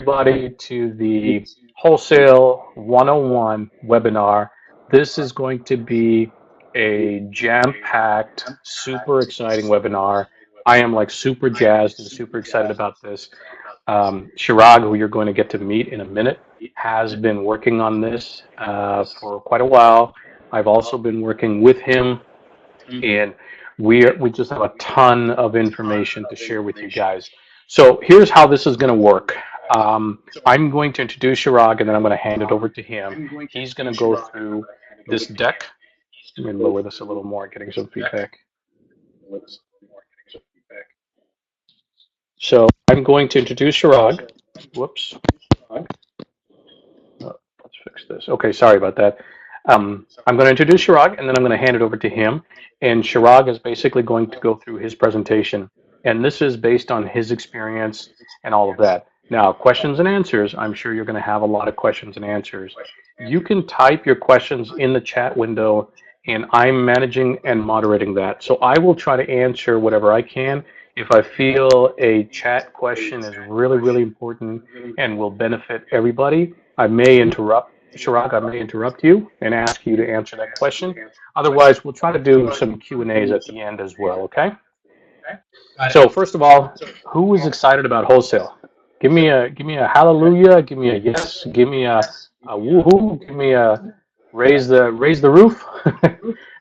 everybody to the Wholesale 101 webinar. This is going to be a jam-packed, super exciting webinar. I am like super jazzed and super excited about this. Chirag, who you're going to get to meet in a minute, has been working on this for quite a while. I've also been working with him, and we just have a ton of information to share with you guys. So here's how this is going to work. I'm going to introduce Chirag, and then I'm going to hand it over to him. He's going to go through this deck. Let me lower this a little more, getting some feedback. So I'm going to introduce Chirag. Whoops. Oh, let's fix this. Okay, sorry about that. I'm going to introduce Chirag, and then I'm going to hand it over to him. And Chirag is basically going to go through his presentation. And this is based on his experience and all of that. Now, questions and answers, I'm sure you're going to have a lot of questions and answers. You can type your questions in the chat window, and I'm managing and moderating that. So I will try to answer whatever I can. If I feel a chat question is really, really important and will benefit everybody, I may interrupt. Chirag, I may interrupt you and ask you to answer that question. Otherwise, we'll try to do some Q&As at the end as well, okay? So first of all, who is excited about Wholesale? Give me a hallelujah, give me a yes, give me a woohoo, give me a raise the roof.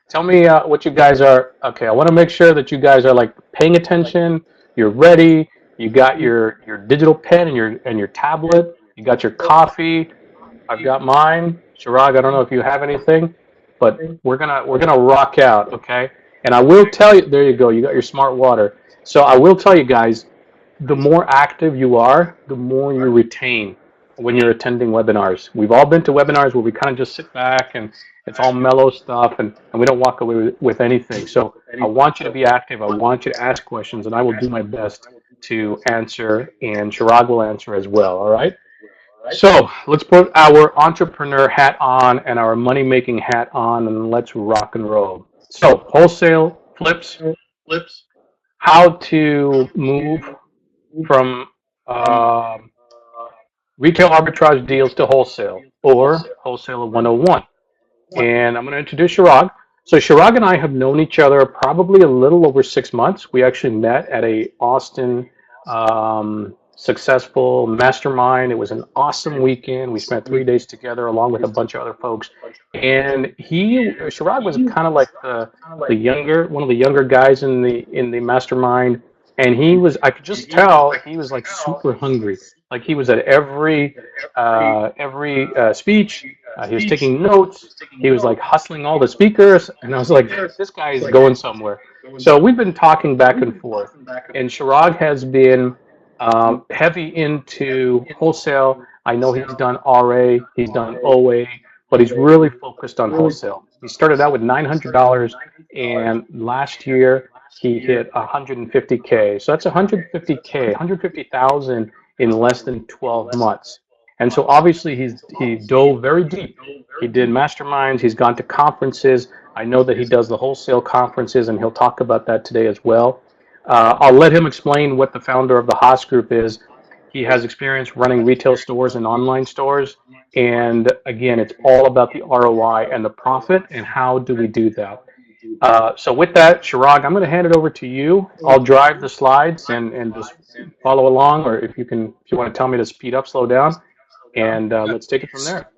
Tell me what you guys are. Okay, I want to make sure that you guys are like paying attention. You're ready. You got your digital pen and your tablet. You got your coffee. I've got mine. Chirag, I don't know if you have anything, but we're gonna rock out, okay? And I will tell you. There you go. You got your smart water. So I will tell you guys, the more active you are, the more you retain when you're attending webinars. We've all been to webinars where we kind of just sit back and it's all mellow stuff and we don't walk away with anything. So I want you to be active. I want you to ask questions, and I will do my best to answer, and Chirag will answer as well, all right? So let's put our entrepreneur hat on and our money-making hat on, and let's rock and roll. So Wholesale flips, how to move from retail arbitrage deals to wholesale, or Wholesale 101. And I'm going to introduce Chirag. So Chirag and I have known each other probably a little over 6 months. We actually met at a Austin successful mastermind. It was an awesome weekend. We spent 3 days together along with a bunch of other folks. And Chirag was kind of like one of the younger guys in the mastermind. And I could just tell he was like super hungry. Like he was at every speech. He was taking notes. He was like hustling all the speakers. And I was like, this guy is going somewhere. So we've been talking back and forth. And Chirag has been heavy into wholesale. I know he's done RA, he's done OA, but he's really focused on wholesale. He started out with $900, and last year he hit 150K. So that's 150,000 in less than 12 months. And so obviously he dove very deep. He did masterminds. He's gone to conferences. I know that he does the wholesale conferences, and he'll talk about that today as well. I'll let him explain what the founder of the Haas Group is. He has experience running retail stores and online stores. And again, it's all about the ROI and the profit, and how do we do that. So with that, Chirag, I'm going to hand it over to you. I'll drive the slides and just follow along, or if you want to tell me to speed up, slow down, and let's take it from there.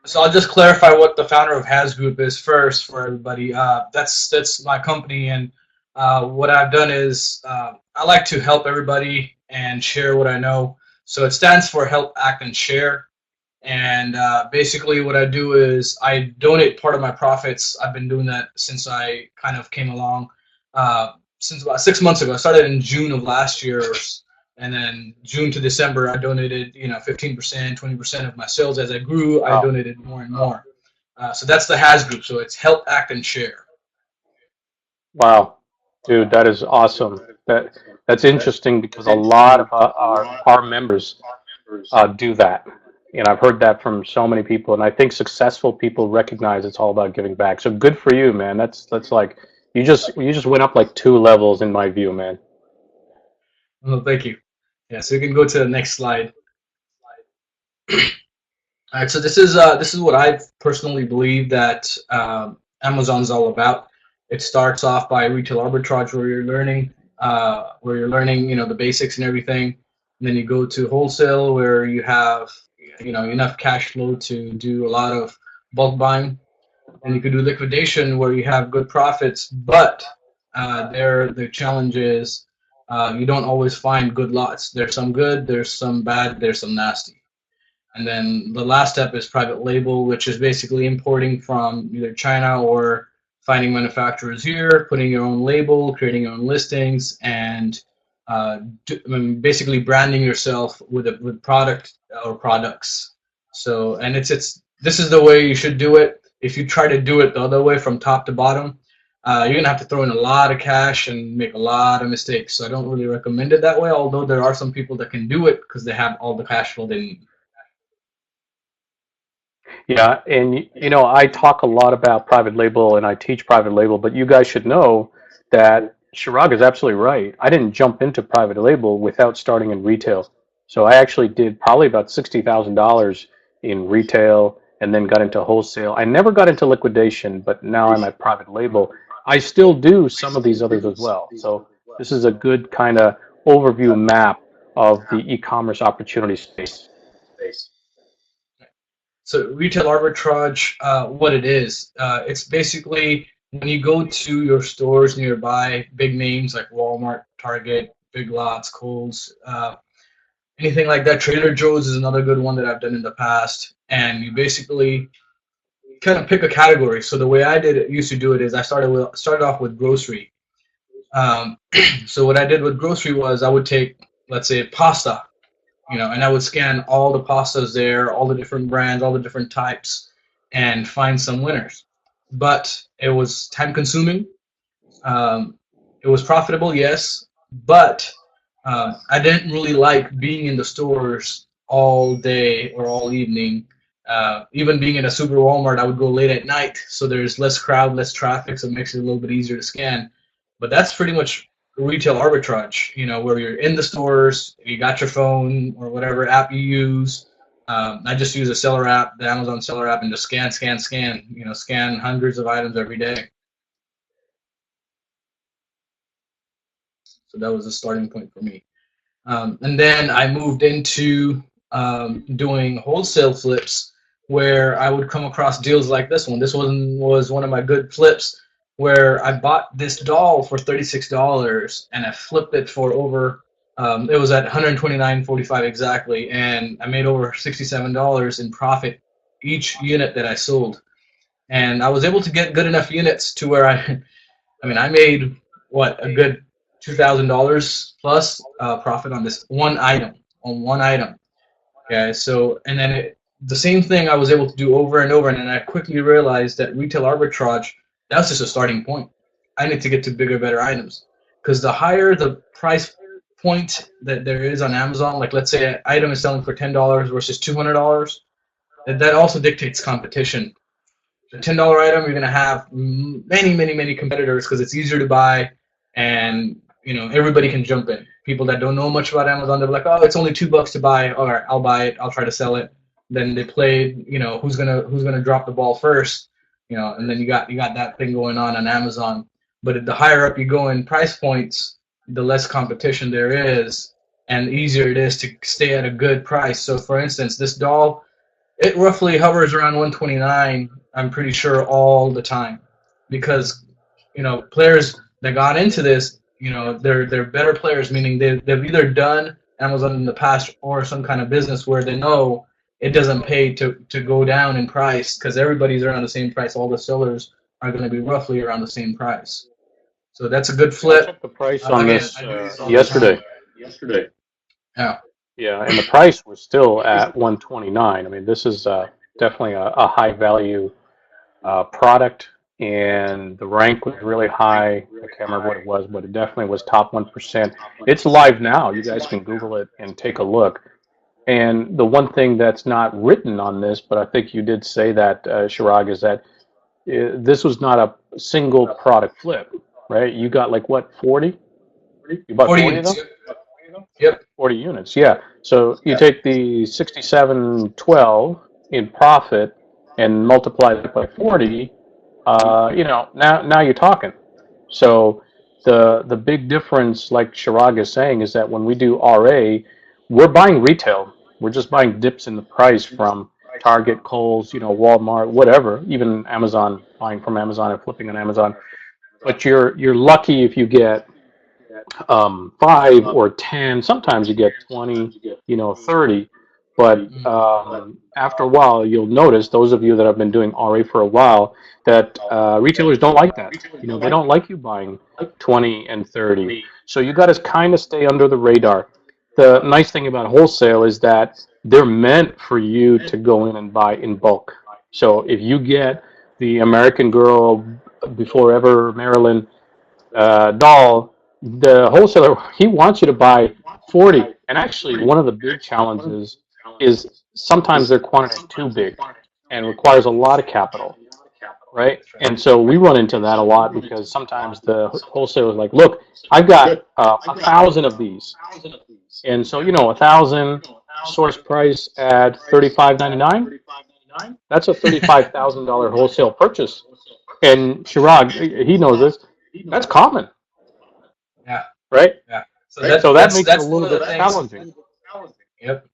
So I'll just clarify what the founder of Haas Group is first for everybody. That's my company, and what I've done is I like to help everybody and share what I know. So it stands for Help, Act, and Share. And basically what I do is I donate part of my profits. I've been doing that since I kind of came along, since about 6 months ago. I started in June of last year, and then June to December, I donated 15%, 20% of my sales. As I grew, I donated more and more. So that's the Haas Group. So it's Help, Act, and Share. Wow, dude, that is awesome. That's interesting because a lot of our members do that. And I've heard that from so many people, and I think successful people recognize it's all about giving back. So good for you, man. That's like you just went up like 2 levels in my view, man. Well, thank you. Yeah, so you can go to the next slide. All right, so this is what I personally believe that Amazon's all about. It starts off by retail arbitrage, where you're learning, the basics and everything. And then you go to wholesale, where you have, enough cash flow to do a lot of bulk buying. And you could do liquidation, where you have good profits, but there the challenge is you don't always find good lots. There's some good, there's some bad, there's some nasty. And then the last step is private label, which is basically importing from either China or finding manufacturers here, putting your own label, creating your own listings, and basically branding yourself with product or products. So, and it's this is the way you should do it. If you try to do it the other way from top to bottom, you're gonna have to throw in a lot of cash and make a lot of mistakes. So I don't really recommend it that way. Although there are some people that can do it because they have all the cash flow they need. Yeah, and I talk a lot about private label and I teach private label, but you guys should know that Shirag is absolutely right. I didn't jump into private label without starting in retail. So I actually did probably about $60,000 in retail and then got into wholesale. I never got into liquidation, but now I'm at private label. I still do some of these others as well. So this is a good kind of overview map of the e-commerce opportunity space. So retail arbitrage, what it is, it's basically when you go to your stores nearby, big names like Walmart, Target, Big Lots, Kohl's, anything like that. Trader Joe's is another good one that I've done in the past. And you basically kind of pick a category. So the way I used to do it is I started off with grocery. Um, so what I did with grocery was I would take, let's say, pasta, and I would scan all the pastas there, all the different brands, all the different types, and find some winners. But it was time consuming. Um, it was profitable, yes, but I didn't really like being in the stores all day or all evening. Even being in a super Walmart, I would go late at night, so there's less crowd, less traffic, so it makes it a little bit easier to scan. But that's pretty much retail arbitrage, where you're in the stores, you got your phone or whatever app you use. I just use a seller app, the Amazon seller app, and just scan, scan, scan. Scan hundreds of items every day. So that was the starting point for me. And then I moved into doing wholesale flips, where I would come across deals like this one. This one was one of my good flips, where I bought this doll for $36 and I flipped it for over. It was at 129.45 exactly, and I made over $67 in profit each unit that I sold. And I was able to get good enough units to where I made what, a good $2,000 plus profit on this one item, Okay, so and then the same thing I was able to do over and over, and then I quickly realized that retail arbitrage, that's just a starting point. I need to get to bigger, better items, because the higher the price point that there is on Amazon, like let's say an item is selling for $10 versus $200, that also dictates competition. The $10 item, you're going to have many, many, many competitors because it's easier to buy, and everybody can jump in. People that don't know much about Amazon, they're like, oh, it's only $2 to buy. All right, I'll buy it. I'll try to sell it. Then they play, who's gonna drop the ball first, and then you got that thing going on Amazon. But the higher up you go in price points, the less competition there is, and the easier it is to stay at a good price. So, for instance, this doll, it roughly hovers around 129. I'm pretty sure all the time, because players that got into this, they're better players, meaning they've either done Amazon in the past or some kind of business where they know it doesn't pay to go down in price because everybody's around the same price. All the sellers are going to be roughly around the same price. So that's a good Yeah, I flip. checked the price on this Yesterday. Yeah. Yeah, and the price was still at 129. I mean, this is definitely a high value product, and the rank was really high. I can't remember what it was, but it definitely was top 1%. It's live now. You guys can Google it and take a look. And the one thing that's not written on this, but I think you did say that, Shirag, is that this was not a single product flip, right? You got like what, 40? You bought 40 40 of them? units. Yep. 40 units, yeah. So you take the 6712 in profit and multiply that by 40, now you're talking. So the big difference, like Chirag is saying, is that when we do RA, we're buying retail. We're just buying dips in the price from Target, Kohl's, Walmart, whatever, even Amazon, buying from Amazon and flipping on Amazon. But you're lucky if you get 5 or 10. Sometimes you get 20, 30. But after a while, you'll notice, those of you that have been doing RA for a while, that retailers don't like that. They don't like you buying 20 and 30. So you got to kind of stay under the radar. The nice thing about wholesale is that they're meant for you to go in and buy in bulk. So if you get the American Girl before ever Maryland doll, the wholesaler, he wants you to buy 40. And actually, one of the big challenges is sometimes their quantity is too big and requires a lot of capital, right? And so we run into that a lot because sometimes the wholesaler is like, look, I've got 1,000 of these. And so, 1,000 source price at $35.99. That's a $35,000 wholesale purchase. And Chirag, he knows this. That's common. Yeah. Right? Yeah. So that makes it a little bit challenging. Yep.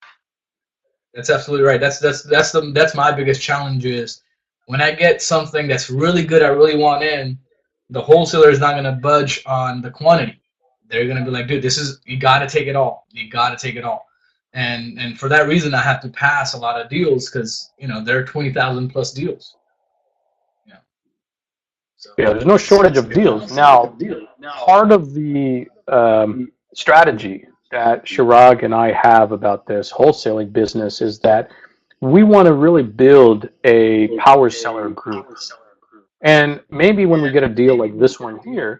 That's absolutely right. That's my biggest challenge is when I get something that's really good, I really want in, the wholesaler is not going to budge on the quantity. They're going to be like, dude, you got to take it all. You got to take it all. And for that reason, I have to pass a lot of deals because, there are 20,000 plus deals. So, yeah, there's no shortage of deals. Now, part of the strategy that Chirag and I have about this wholesaling business is that we want to really build a power seller group. And maybe when we get a deal like this one here,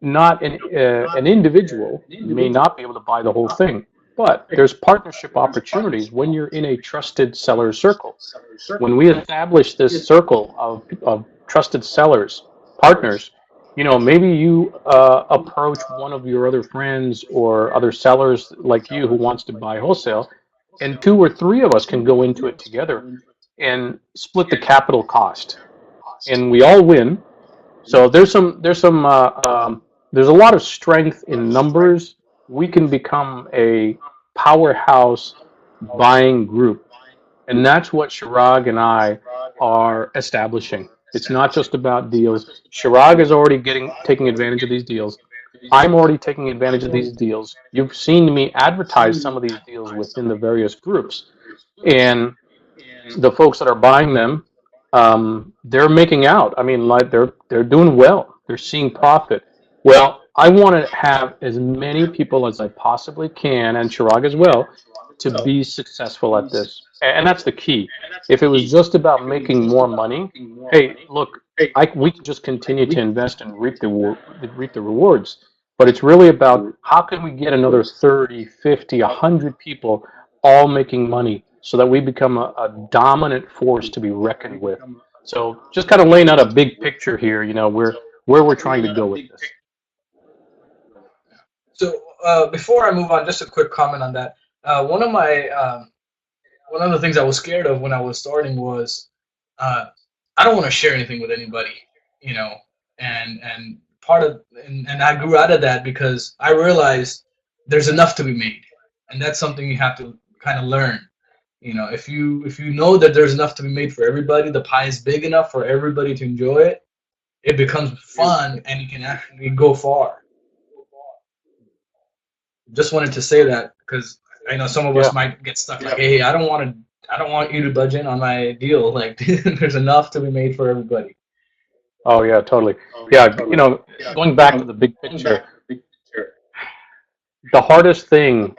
not an individual may not be able to buy the whole thing, but there's partnership opportunities when you're in a trusted seller circle. When we establish this circle of trusted sellers, partners, maybe you approach one of your other friends or other sellers like you who wants to buy wholesale, and 2 or 3 of us can go into it together and split the capital cost, and we all win. So there's a lot of strength in numbers. We can become a powerhouse buying group, and that's what Chirag and I are establishing. It's not just about deals. Chirag is already taking advantage of these deals. I'm already taking advantage of these deals. You've seen me advertise some of these deals within the various groups, and the folks that are buying them, they're making out. I mean, like they're doing well. They're seeing profit. Well, I want to have as many people as I possibly can, and Chirag as well, to be successful at this. And that's the key. If it was just about making more money, hey, look, we can just continue to invest and reap the rewards. But it's really about how can we get another 30, 50, 100 people all making money so that we become a dominant force to be reckoned with. So just kind of laying out a big picture here, where we're trying to go with this. So before I move on, just a quick comment on that. One of the things I was scared of when I was starting was I don't want to share anything with anybody, and I grew out of that because I realized there's enough to be made, and that's something you have to kind of learn. If you know that there's enough to be made for everybody, the pie is big enough for everybody to enjoy it, it becomes fun and you can actually go far. Just wanted to say that because I know some of us might get stuck like, hey, I don't want you to budge in on my deal. Like, there's enough to be made for everybody. Oh yeah, totally. Yeah, going back to the big picture, the hardest thing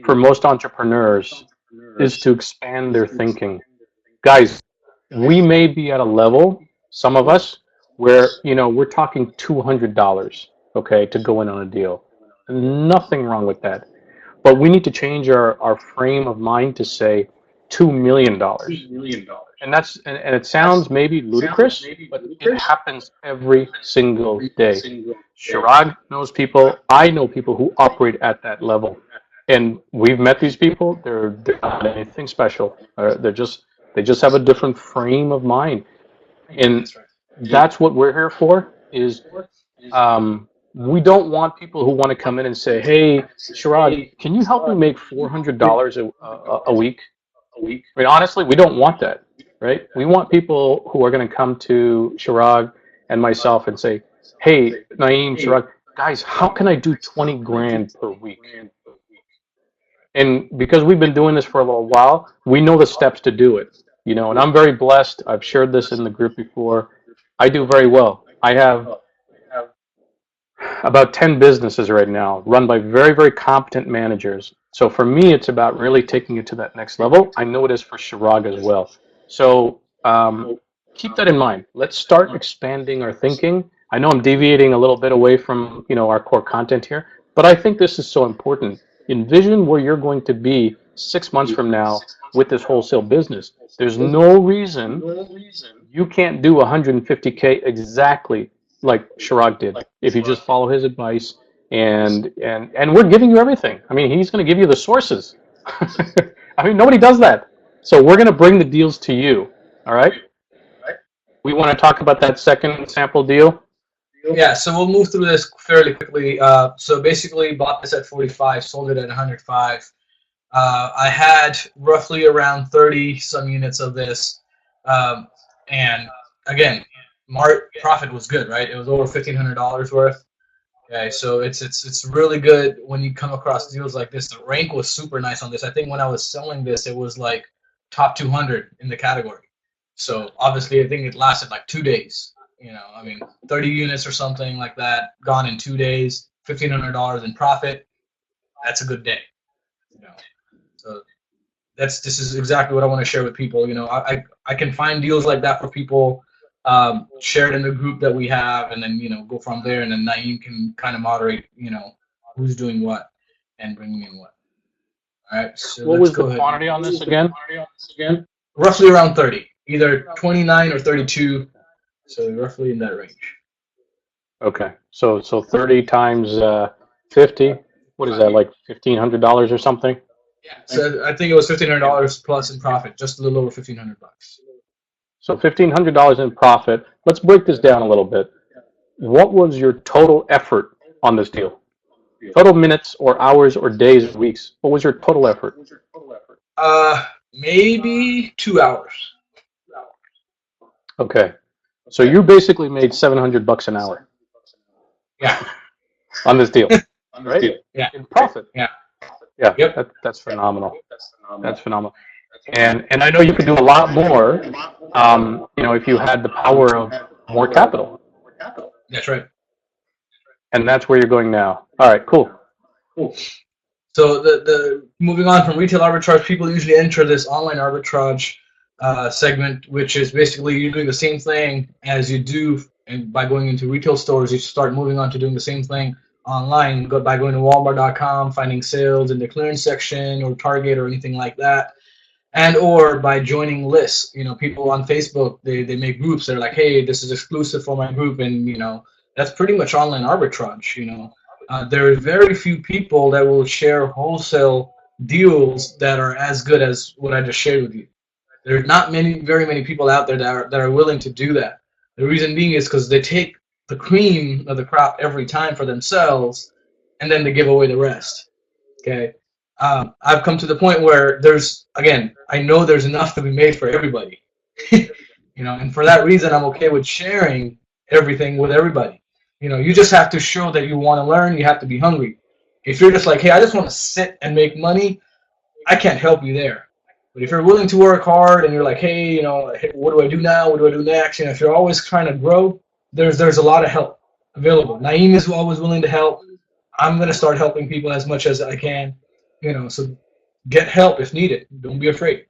for most entrepreneurs is to expand their thinking. Guys, we may be at a level, some of us, where we're talking $200, okay, to go in on a deal. Nothing wrong with that. But we need to change our frame of mind to say $2 million. and it sounds maybe ludicrous, but it happens every single day. Chirag knows people. I know people who operate at that level, and we've met these people. They're not anything special. They just have a different frame of mind, and that's what we're here for. Is we don't want people who want to come in and say, "Hey, Chirag, can you help me make $400 a week?" I mean, honestly, we don't want that, right? We want people who are going to come to Chirag and myself and say, "Hey, Naeem, Chirag, guys, how can I do 20 grand per week?" And because we've been doing this for a little while, we know the steps to do it. And I'm very blessed. I've shared this in the group before. I do very well. I have about 10 businesses right now run by very, very competent managers. So for me, it's about really taking it to that next level. I know it is for Chirag as well. So keep that in mind. Let's start expanding our thinking. I know I'm deviating a little bit away from our core content here, but I think this is so important. Envision where you're going to be 6 months from now with this wholesale business. There's no reason you can't do 150K exactly like Chirag did if you just follow his advice, and we're giving you everything. I mean, he's going to give you the sources. I mean, nobody does that. So we're going to bring the deals to you. All right. We want to talk about that second sample deal. Yeah, so we'll move through this fairly quickly. So basically, bought this at 45, sold it at 105. I had roughly around 30 some units of this, and again, profit was good, right? It was over $1,500 worth. Okay, so it's really good when you come across deals like this. The rank was super nice on this. I think when I was selling this, it was like top 200 in the category. So obviously, I think it lasted like 2 days. I mean, 30 units or something like that, gone in 2 days, $1,500 in profit. That's a good day. So this is exactly what I want to share with people. I can find deals like that for people, share it in the group that we have, and then go from there. And then Naeem can kind of moderate, who's doing what and bringing in what. All right. So what was the quantity on this again? Roughly around 30, either 29 or 32. So roughly in that range. Okay, so 30 times 50. What is that, like $1,500 or something? Yeah. So I think it was $1,500 plus in profit, just a little over $1,500. So $1,500 in profit. Let's break this down a little bit. What was your total effort on this deal? Total minutes or hours or days or weeks? What was your total effort? Maybe 2 hours. Okay. So you basically made $700 an hour. Yeah. On this deal, right? Yeah. In profit. Yeah. Yeah. Yep. That's phenomenal. That's phenomenal. And I know you could do a lot more, if you had the power of more capital. That's right. And that's where you're going now. All right. Cool. So the moving on from retail arbitrage, people usually enter this online arbitrage segment, which is basically you're doing the same thing as you do, and by going into retail stores, you start moving on to doing the same thing online, by going to Walmart.com, finding sales in the clearance section or Target or anything like that, and or by joining lists. People on Facebook, they make groups. They're like, hey, this is exclusive for my group, and that's pretty much online arbitrage. There are very few people that will share wholesale deals that are as good as what I just shared with you. There are not very many people out there that are willing to do that. The reason being is because they take the cream of the crop every time for themselves, and then they give away the rest. Okay, I've come to the point where I know there's enough to be made for everybody. And for that reason, I'm okay with sharing everything with everybody. You just have to show that you want to learn. You have to be hungry. If you're just like, hey, I just want to sit and make money, I can't help you there. But if you're willing to work hard and you're like, hey, what do I do now? What do I do next? If you're always trying to grow, there's a lot of help available. Naeem is always willing to help. I'm going to start helping people as much as I can. So get help if needed. Don't be afraid.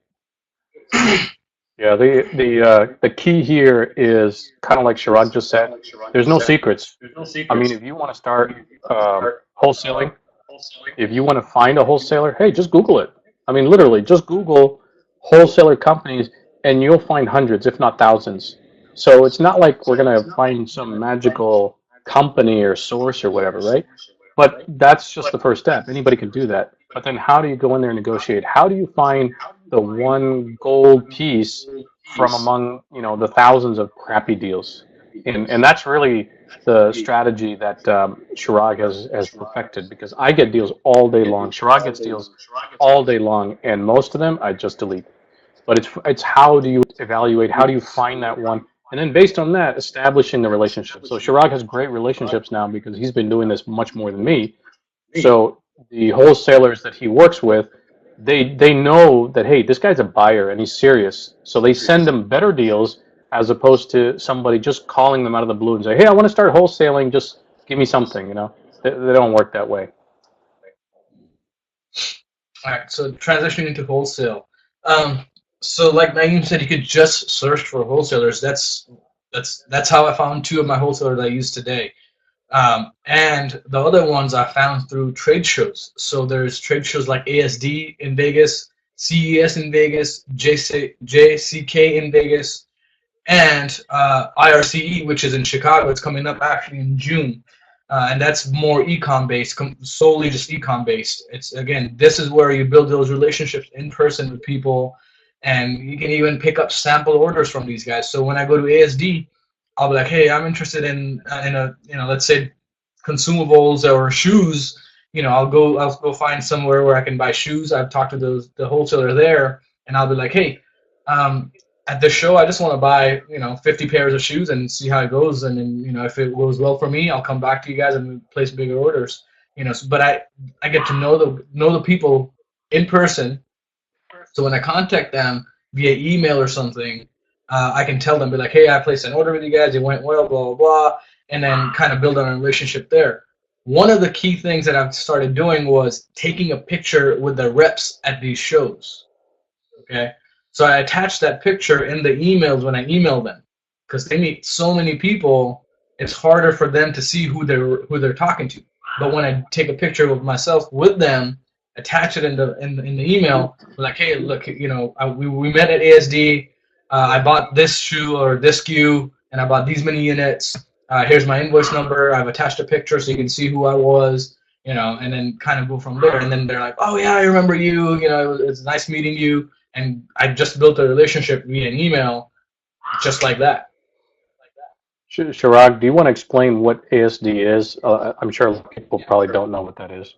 Yeah, the key here is kind of like Chirag just said. There's no secrets. I mean, if you want to start wholesaling, if you want to find a wholesaler, hey, just Google it. I mean, literally, just Google wholesaler companies, and you'll find hundreds, if not thousands. So it's not like we're going to find some magical company or source or whatever, right? But that's just the first step. Anybody can do that. But then how do you go in there and negotiate? How do you find the one gold piece from among, the thousands of crappy deals? And that's really the strategy that Chirag has perfected, because I get deals all day long. Chirag gets deals all day long, and most of them I just delete. But it's how do you evaluate? How do you find that one? And then based on that, establishing the relationship. So Chirag has great relationships now because he's been doing this much more than me. So the wholesalers that he works with, they know that, hey, this guy's a buyer and he's serious. So they send him better deals as opposed to somebody just calling them out of the blue and say, hey, I want to start wholesaling, just give me something. They don't work that way. All right, so transitioning into wholesale. So like Naeem said, you could just search for wholesalers. That's how I found two of my wholesalers I use today. And the other ones I found through trade shows. So there's trade shows like ASD in Vegas, CES in Vegas, JCK in Vegas, and IRCE, which is in Chicago. It's coming up actually in June. And that's more ecom based, solely just ecom based. It's, again, this is where you build those relationships in person with people, and you can even pick up sample orders from these guys. So when I go to ASD, I'll be like, hey, I'm interested in let's say consumables or shoes. I'll go find somewhere where I can buy shoes. I've talked to the wholesaler there, and I'll be like, hey, at this show, I just want to buy 50 pairs of shoes and see how it goes. And then if it goes well for me, I'll come back to you guys and place bigger orders. But I get to know the people in person. So when I contact them via email or something, I can tell them, be like, hey, I placed an order with you guys. It went well, blah, blah, blah, and then kind of build on a relationship there. One of the key things that I've started doing was taking a picture with the reps at these shows. Okay. So I attach that picture in the emails when I email them, because they meet so many people, it's harder for them to see who they're talking to. But when I take a picture of myself with them, attach it in the email, like, hey, look, we met at ASD. I bought this shoe or this SKU, and I bought these many units. Here's my invoice number. I've attached a picture so you can see who I was, and then kind of go from there. And then they're like, oh yeah, I remember you. It's nice meeting you. And I just built a relationship via an email, just like that. Chirag, do you want to explain what ASD is? I'm sure people probably don't know what that is.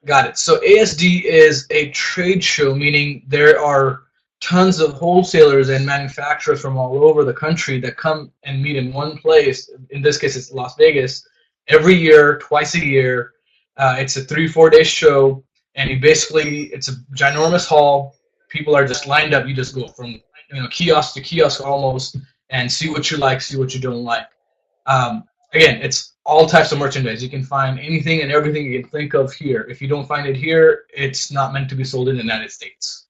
Got it. So ASD is a trade show, meaning there are tons of wholesalers and manufacturers from all over the country that come and meet in one place. In this case, it's Las Vegas. Every year, twice a year. It's a 3-4 day show, and it's a ginormous hall. People are just lined up. You just go from kiosk to kiosk almost, and see what you like, see what you don't like. Again, it's all types of merchandise. You can find anything and everything you can think of here. If you don't find it here, it's not meant to be sold in the United States.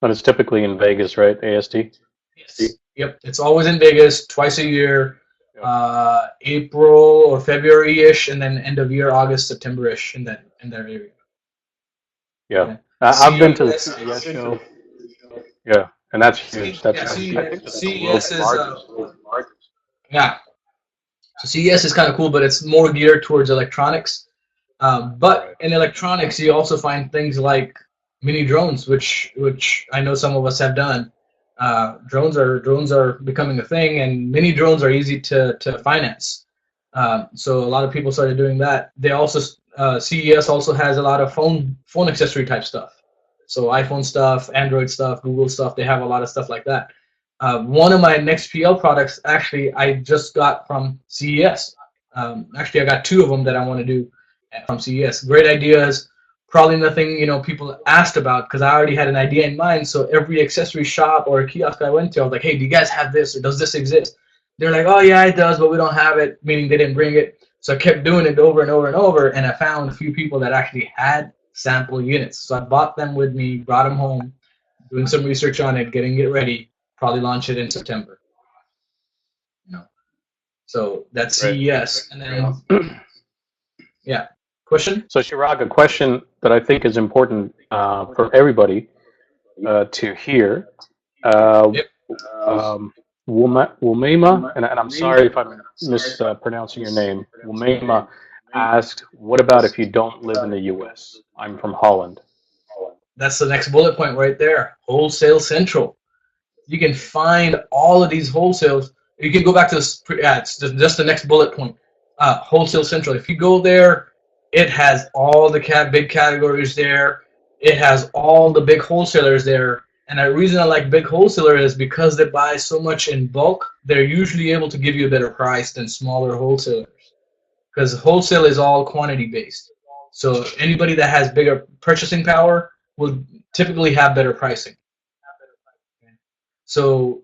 But it's typically in Vegas, right? ASD? Yes. Yep. It's always in Vegas, twice a year, April or February-ish, and then end of year, August, September-ish in that area. Yeah. Okay. I've been to the CES show. Yeah, and that's huge. That's CES is yeah. So CES is kind of cool, but it's more geared towards electronics. But in electronics, you also find things like mini drones, which I know some of us have done. Drones are becoming a thing, and mini drones are easy to finance. So a lot of people started doing that. They also CES also has a lot of phone accessory type stuff. So iPhone stuff, Android stuff, Google stuff. They have a lot of stuff like that. One of my next PL products, actually, I just got from CES. Actually, I got 2 of them that I want to do from CES. Great ideas. Probably nothing people asked about, because I already had an idea in mind. So every accessory shop or kiosk I went to, I was like, hey, do you guys have this, or does this exist? They're like, oh yeah, it does, but we don't have it, meaning they didn't bring it. So I kept doing it over and over and over, and I found a few people that actually had sample units. So I bought them with me, brought them home, doing some research on it, getting it ready, probably launch it in September. So that's CES. And then, yeah. Question? So Chirag, a question that I think is important for everybody to here. Uh, Yep. Wumema, and I'm sorry if I'm mispronouncing your name. Wumema asked, "What about if you don't live in the U.S.?" I'm from Holland. That's the next bullet point right there. Wholesale Central. You can find all of these wholesales. You can go back to this. It's just the next bullet point. Wholesale Central. If you go there, it has all the big categories there. It has all the big wholesalers there. And the reason I like big wholesaler is because they buy so much in bulk. They're usually able to give you a better price than smaller wholesalers because wholesale is all quantity based. So anybody that has bigger purchasing power will typically have better pricing. So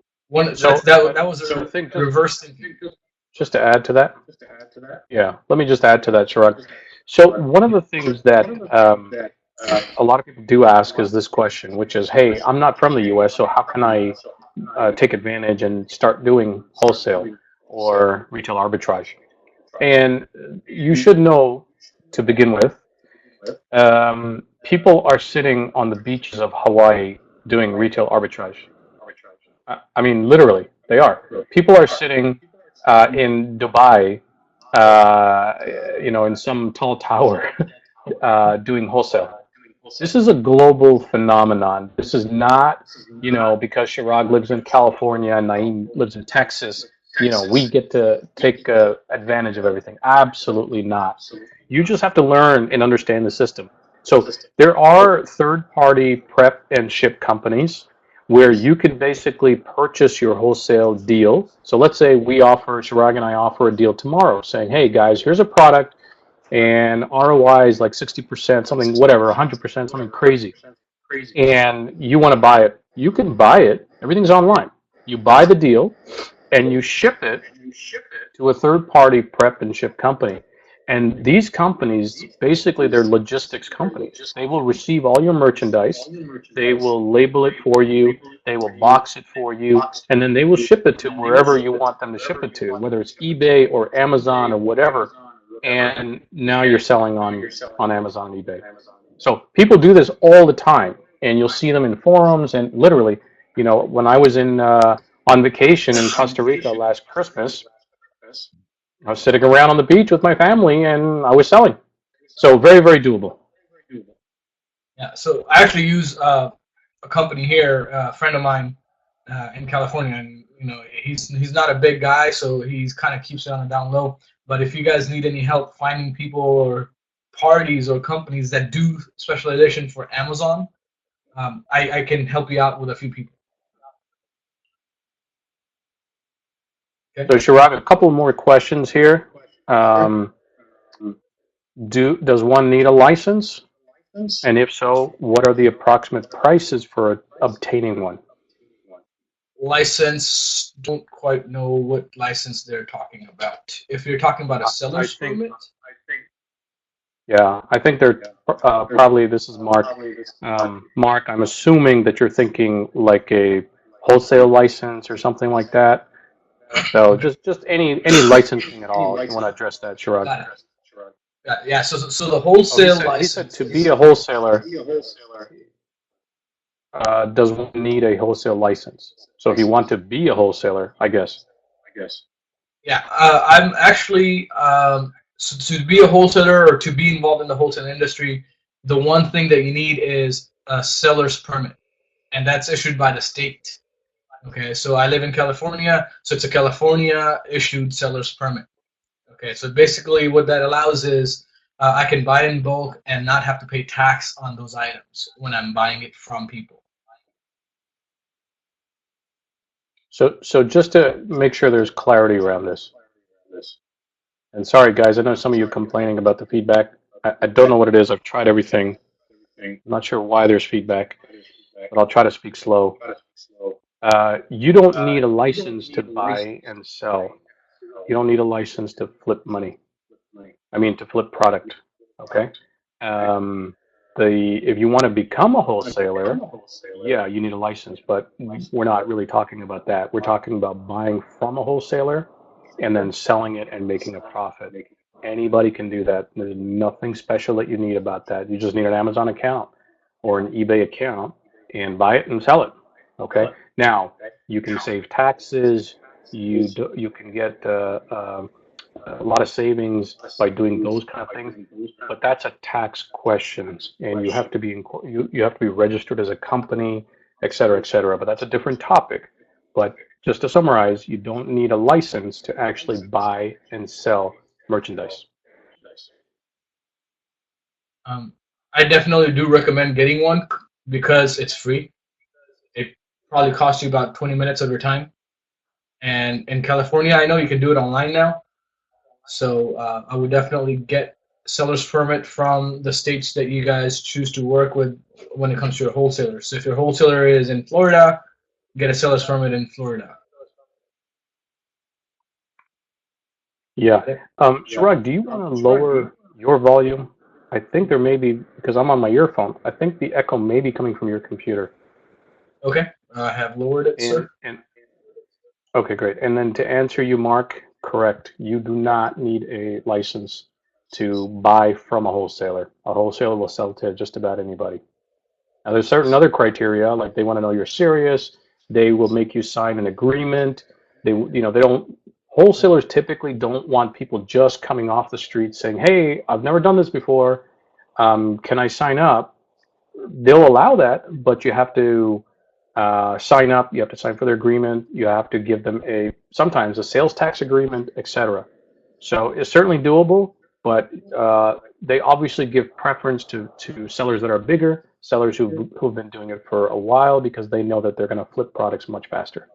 So, that was so I a think reverse thinking. just to add to that, yeah, let me just add to that, Chirag. So one of the things that a lot of people do ask is this question, which is, "Hey, I'm not from the U.S., so how can I take advantage and start doing wholesale or retail arbitrage?" And you should know to begin with, people are sitting on the beaches of Hawaii doing retail arbitrage. I mean, literally, they are. People are sitting in Dubai, in some tall tower, doing wholesale. This is a global phenomenon. This is not, because Chirag lives in California and Naeem lives in Texas, we get to take advantage of everything. Absolutely not. You just have to learn and understand the system. So there are third-party prep and ship companies where you can basically purchase your wholesale deal. So let's say Chirag and I offer a deal tomorrow saying, "Hey guys, here's a product and ROI is like 60%, something, whatever, 100%, something crazy. And you want to buy it. You can buy it. Everything's online. You buy the deal and you ship it to a third party prep and ship company. And these companies, basically, they're logistics companies. They will receive all your merchandise, they will label it for you, they will box it for you, and then they will ship it to wherever you want them to ship it to, whether it's eBay or Amazon or whatever. And now you're selling on Amazon and eBay. So people do this all the time, and you'll see them in forums. And literally, when I was on vacation in Costa Rica last Christmas, I was sitting around on the beach with my family, and I was selling. So very, very doable. Yeah. So I actually use a company here, a friend of mine in California, and he's not a big guy, so he's kind of keeps it on the down low. But if you guys need any help finding people or parties or companies that do specialization for Amazon, I can help you out with a few people. Okay. So Chirag, a couple more questions here. Um, does one need a license? And if so, what are the approximate prices for obtaining one? License, don't quite know what license they're talking about. If you're talking about a seller's permit, Yeah, I think they're probably, this is Mark. Mark, I'm assuming that you're thinking like a wholesale license or something like that. So just any licensing at all, if you want to address that, Chirag. got it. Yeah. So the Oh, wholesale he said license to be a wholesaler, does one need a wholesale license? So if you want to be a wholesaler, I guess. Yeah, I'm actually so to be a wholesaler or to be involved in the wholesale industry, the one thing that you need is a seller's permit, and that's issued by the state. Okay, so I live in California, so it's a California issued seller's permit. Okay, so basically what that allows is I can buy in bulk and not have to pay tax on those items when I'm buying it from people. So just to make sure there's clarity around this, and sorry guys, I know some of you are complaining about the feedback. I don't know what it is. I've tried everything. I'm not sure why there's feedback, but I'll try to speak slow. You don't need a license to buy and sell. You don't need a license to flip money. I mean, to flip product. Okay. Um, if you want to become a wholesaler, yeah, you need a license, but we're not really talking about that. We're talking about buying from a wholesaler and then selling it and making a profit. Anybody can do that. There's nothing special that you need about that. You just need an Amazon account or an eBay account, and buy it and sell it. Okay. Now you can save taxes. You can get a lot of savings by doing those kind of things, but that's a tax question, and you have to be you have to be registered as a company, et cetera, et cetera. But that's a different topic. But just to summarize, you don't need a license to actually buy and sell merchandise. Um, I definitely do recommend getting one because it's free. It probably costs you about 20 minutes of your time. And in California, I know you can do it online now. So I would definitely get seller's permit from the states that you guys choose to work with when it comes to your wholesalers. So if your wholesaler is in Florida, get a seller's permit in Florida. Yeah. Chirag, do you want to lower your volume? I think there may be, because I'm on my earphone, I think the echo may be coming from your computer. Okay, I have lowered it, sir. And okay, great. And then to answer you, Mark, correct. You do not need a license to buy from a wholesaler. A wholesaler will sell to just about anybody. Now, there's certain other criteria, like they want to know you're serious. They will make you sign an agreement. They don't. Wholesalers typically don't want people just coming off the street saying, "Hey, I've never done this before. Can I sign up?" They'll allow that, but you have to sign up. You have to sign for their agreement. You have to give them sometimes a sales tax agreement, etc. So it's certainly doable, but they obviously give preference to sellers that are bigger, sellers who've been doing it for a while because they know that they're going to flip products much faster.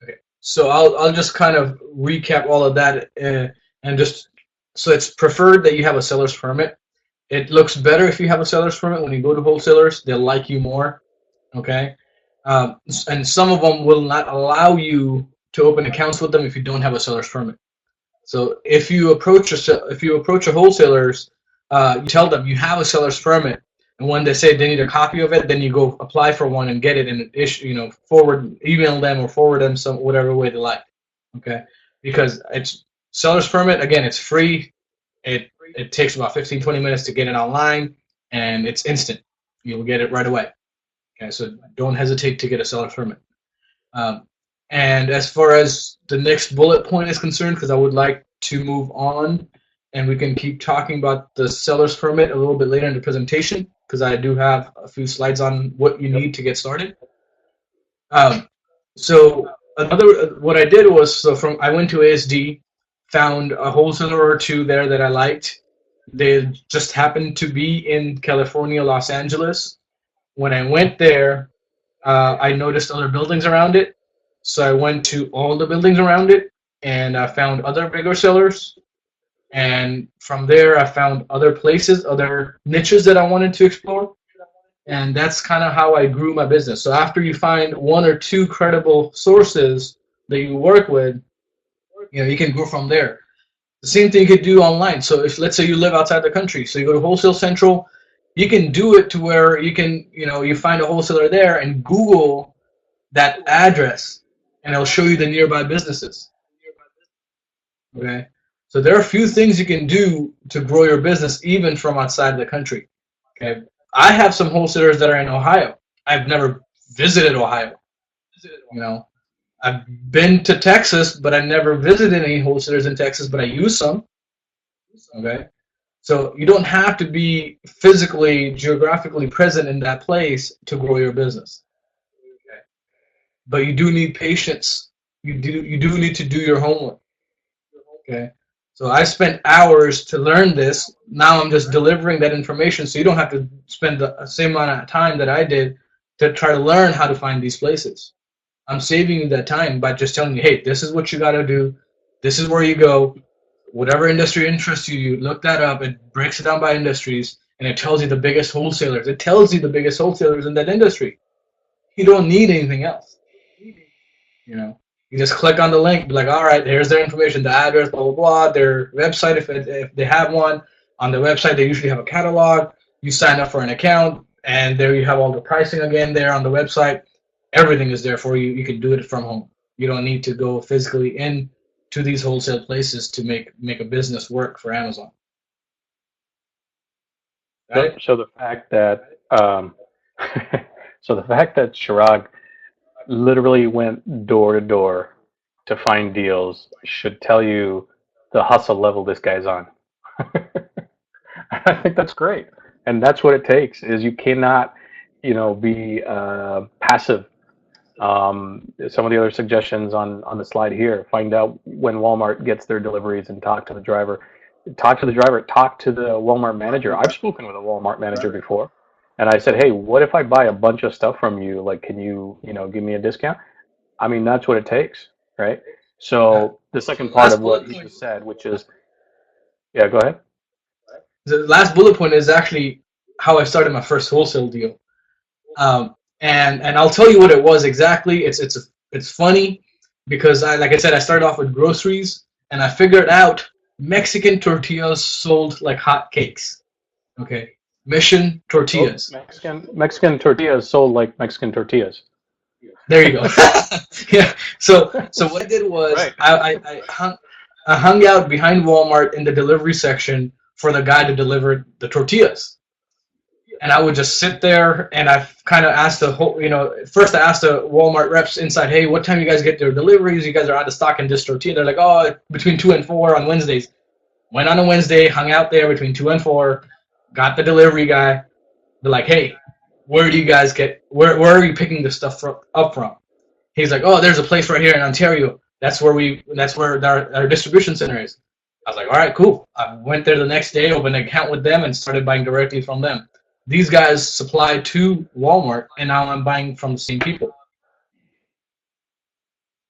Okay, so I'll just kind of recap all of that and just so it's preferred that you have a seller's permit. It looks better if you have a seller's permit when you go to wholesalers. They'll like you more. Okay, and some of them will not allow you to open accounts with them if you don't have a seller's permit. So if you approach a wholesalers, you tell them you have a seller's permit, and when they say they need a copy of it, then you go apply for one and get it and issue, email them or forward them some whatever way they like. Okay, because it's seller's permit again, it's free. It takes about 15-20 minutes to get it online, and it's instant. You'll get it right away. Okay, so don't hesitate to get a seller's permit. Um, and as far as the next bullet point is concerned, because I would like to move on, and we can keep talking about the seller's permit a little bit later in the presentation, because I do have a few slides on what you need to get started. So what I did was, I went to ASD, found a wholesaler or two there that I liked. They just happened to be in California, Los Angeles. When I went there, I noticed other buildings around it. So I went to all the buildings around it and I found other bigger sellers. And from there, I found other places, other niches that I wanted to explore. And that's kind of how I grew my business. So after you find one or two credible sources that you work with, you can grow from there. The same thing you could do online. So if let's say you live outside the country, so you go to Wholesale Central, you can do it to where you can, you find a wholesaler there and Google that address and it'll show you the nearby businesses. Okay. So there are a few things you can do to grow your business even from outside the country. Okay. I have some wholesalers that are in Ohio. I've never visited Ohio. I've been to Texas, but I never visited any wholesalers in Texas, but I use some. Okay. So you don't have to be physically, geographically present in that place to grow your business. Okay. But you do need patience. You do need to do your homework. Okay. So I spent hours to learn this. Now I'm just delivering that information, so you don't have to spend the same amount of time that I did to try to learn how to find these places. I'm saving you that time by just telling you, hey, this is what you got to do. This is where you go. Whatever industry interests you, you look that up. It breaks it down by industries, and it tells you the biggest wholesalers. It tells you the biggest wholesalers in that industry. You don't need anything else. You just click on the link, be like, all right, here's their information, the address, blah, blah, blah, their website, if they have one. On the website, they usually have a catalog. You sign up for an account, and there you have all the pricing again there on the website. Everything is there for you. You can do it from home. You don't need to go physically in to these wholesale places to make a business work for Amazon. So the fact that So the fact that Chirag literally went door to door to find deals should tell you the hustle level this guy's on. I think that's great, and that's what it takes. Is you cannot, be passive. Some of the other suggestions on the slide here: find out when Walmart gets their deliveries and talk to the driver. Talk to the driver. Talk to the Walmart manager. I've spoken with a Walmart manager before, and I said, "Hey, what if I buy a bunch of stuff from you? Like, can you, give me a discount?" I mean, that's what it takes, right? Yeah. So the So second the part last of what bullet you point, just said, which is, yeah, go ahead. is actually how I started my first wholesale deal. And I'll tell you what it was exactly. It's funny because like I said, I started off with groceries and I figured out Mexican tortillas sold like hotcakes. Okay, Mission Oh, tortillas. Mexican tortillas sold like Mexican tortillas. There you go. Yeah. So what I did was Right. I hung out behind Walmart in the delivery section for the guy to deliver the tortillas. And I would just sit there and I kind of asked the whole, first I asked the Walmart reps inside, hey, what time you guys get your deliveries? You guys are out of stock in this tortilla. They're like, oh, between 2 and 4 on Wednesdays. Went on a Wednesday, hung out there between 2 and 4, got the delivery guy. They're like, hey, where do you guys where are you picking this stuff up from? He's like, oh, there's a place right here in Ontario. That's where our distribution center is. I was like, all right, cool. I went there the next day, opened an account with them, and started buying directly from them. These guys supply to Walmart, and now I'm buying from the same people.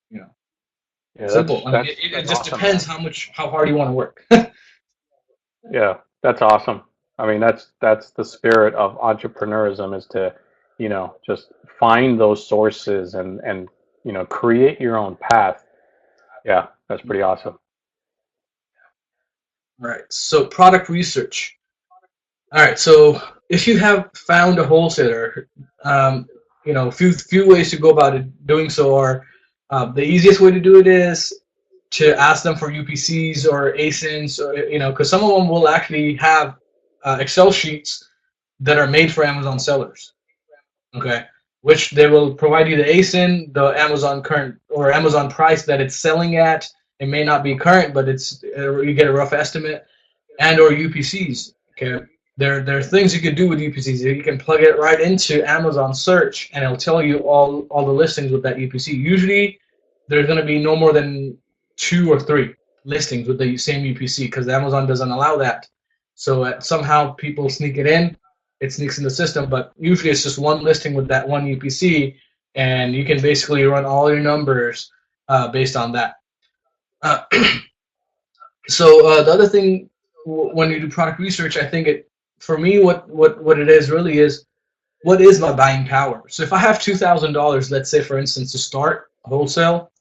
You know, Yeah, simple. I mean, it that's just awesome, depends man. how hard you want to work. Yeah, that's awesome. I mean, that's the spirit of entrepreneurism is to, just find those sources and create your own path. Yeah, that's pretty awesome. All right. So product research. All right. So if you have found a wholesaler, few ways to go about it. Doing so are the easiest way to do it is to ask them for UPCs or ASINs, or because some of them will actually have Excel sheets that are made for Amazon sellers. Okay, which they will provide you the ASIN, the Amazon current or Amazon price that it's selling at. It may not be current, but you get a rough estimate, and or UPCs. Okay, there are things you can do with UPCs. You can plug it right into Amazon search, and it'll tell you all the listings with that UPC. Usually, there's going to be no more than 2 or 3 listings with the same UPC because Amazon doesn't allow that. So somehow people sneak it in. It sneaks in the system, but usually it's just one listing with that one UPC, and you can basically run all your numbers based on that. Uh, so the other thing, when you do product research, I think for me, what it is really is, what is my buying power? So if I have $2,000, let's say for instance, to start wholesale,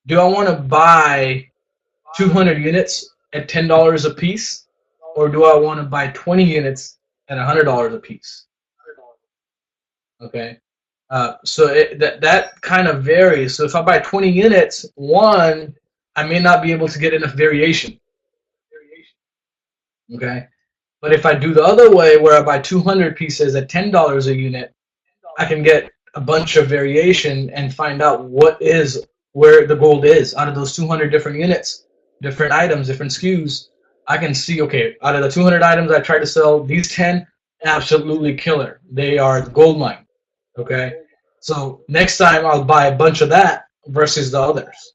do I want to buy 200 units at $10 a piece, or do I want to buy 20 units at $100 a piece? Okay, so that kind of varies. So if I buy 20 units, one, I may not be able to get enough variation. Okay, but if I do the other way, where I buy 200 pieces at $10 a unit, I can get a bunch of variation and find out where the gold is out of those 200 different units, different items, different SKUs. I can see, okay, out of the 200 items I try to sell, these 10 absolutely killer. They are the gold mine. Okay, so next time I'll buy a bunch of that versus the others.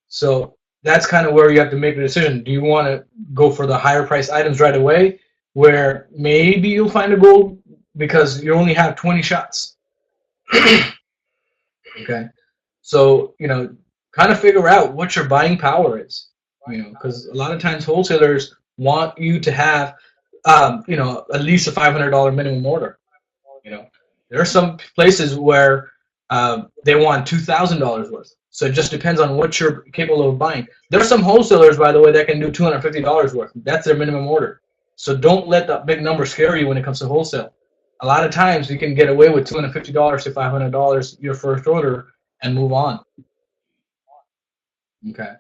So that's kind of where you have to make the decision. Do you want to go for the higher price items right away, where maybe you'll find a gold because you only have 20 shots? Okay, so kind of figure out what your buying power is. Because a lot of times wholesalers want you to have, at least a $500 minimum order. There are some places where they want $2,000 worth. So it just depends on what you're capable of buying. There are some wholesalers, by the way, that can do $250 worth. That's their minimum order. So don't let that big number scare you when it comes to wholesale. A lot of times you can get away with $250 to $500 your first order and move on. Okay,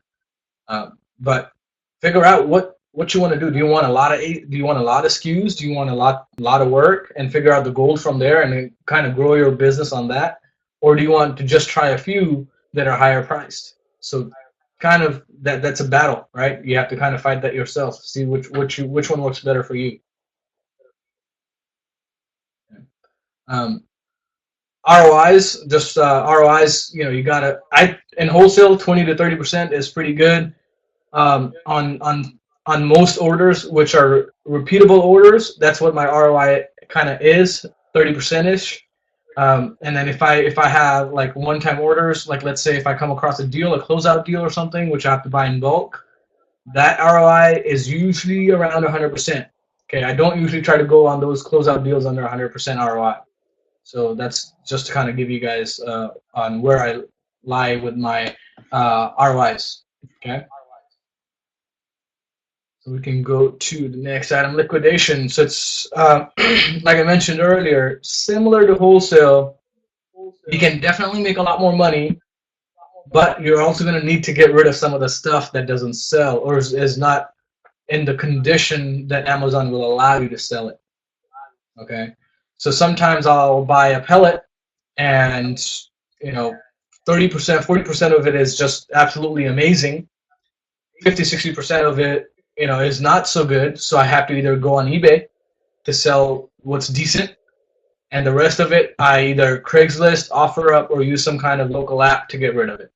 but figure out what what you want to do. Do you want a lot of SKUs? Do you want a lot of work and figure out the gold from there and then kind of grow your business on that? Or do you want to just try a few that are higher priced? So kind of that's a battle, right? You have to kind of fight that yourself, see which one works better for you. Um, ROIs, just ROIs, you gotta, in wholesale, 20 to 30% is pretty good. On most orders, which are repeatable orders, that's what my ROI kind of is, 30% ish. And then if I have like one-time orders, like let's say if I come across a deal, a closeout deal or something, which I have to buy in bulk, that ROI is usually around 100%. Okay, I don't usually try to go on those closeout deals under 100% ROI. So that's just to kind of give you guys on where I lie with my ROIs. Okay. So we can go to the next item, liquidation. So it's like I mentioned earlier, similar to wholesale. You can definitely make a lot more money, but you're also going to need to get rid of some of the stuff that doesn't sell or is not in the condition that Amazon will allow you to sell it. Okay. So sometimes I'll buy a pellet and 30%, 40% of it is just absolutely amazing. 50, 60% of it, is not so good. So I have to either go on eBay to sell what's decent, and the rest of it I either Craigslist, OfferUp, or use some kind of local app to get rid of it.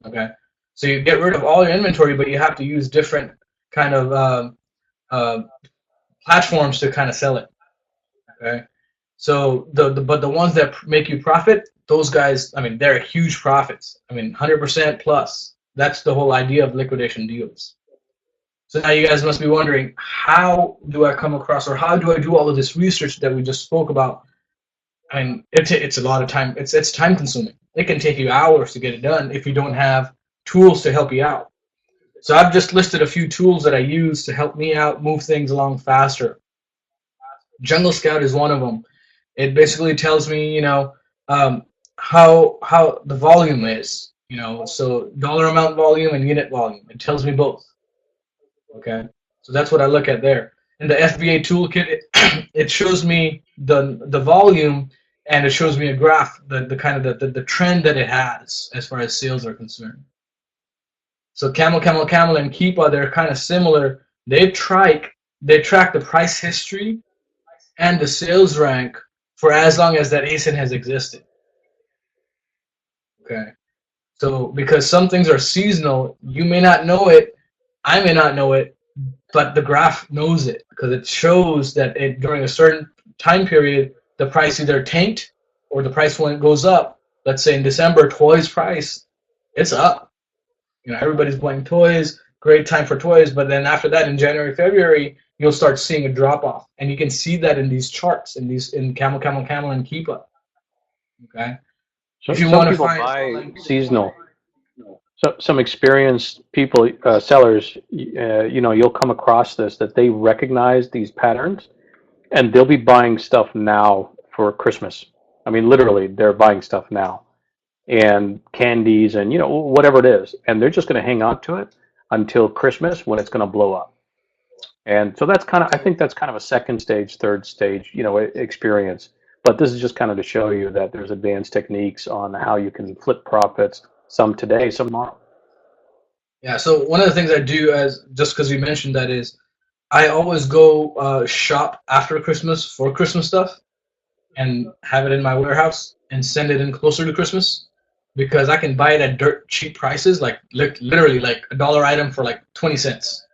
Okay, so you get rid of all your inventory, but you have to use different kind of platforms to kind of sell it. Okay, so but the ones that make you profit, those guys, I mean, they're huge profits. I mean, 100% plus. That's the whole idea of liquidation deals. So now you guys must be wondering, how do I come across, or how do I do all of this research that we just spoke about? I mean, it's a lot of time. It's time consuming. It can take you hours to get it done if you don't have tools to help you out. So I've just listed a few tools that I use to help me out, move things along faster. Jungle Scout is one of them. It basically tells me, how the volume is. So dollar amount volume and unit volume. It tells me both. Okay, so that's what I look at there. In the FBA toolkit, it shows me the volume, and it shows me a graph, the kind of the trend that it has as far as sales are concerned. So Camel, and Keepa, they're kind of similar. They track the price history and the sales rank for as long as that ASIN has existed. Okay. So because some things are seasonal, you may not know it, I may not know it, but the graph knows it because it shows that during a certain time period, the price either tanked or the price when it goes up. Let's say in December, toys price, it's up. Everybody's buying toys, great time for toys, but then after that, in January, February, you'll start seeing a drop off, and you can see that in these charts, in Camel, and Keepa. Okay. So if you want to buy seasonal. So some experienced people, sellers, you'll come across this, that they recognize these patterns, and they'll be buying stuff now for Christmas. I mean, literally, they're buying stuff now, and candies, and whatever it is, and they're just going to hang on to it until Christmas when it's going to blow up. And so I think that's kind of a second stage, third stage, experience. But this is just kind of to show you that there's advanced techniques on how you can flip profits, some today, some tomorrow. Yeah, so one of the things I do, just because you mentioned that, is I always go shop after Christmas for Christmas stuff and have it in my warehouse and send it in closer to Christmas, because I can buy it at dirt cheap prices, like literally like $1 item for like 20 cents,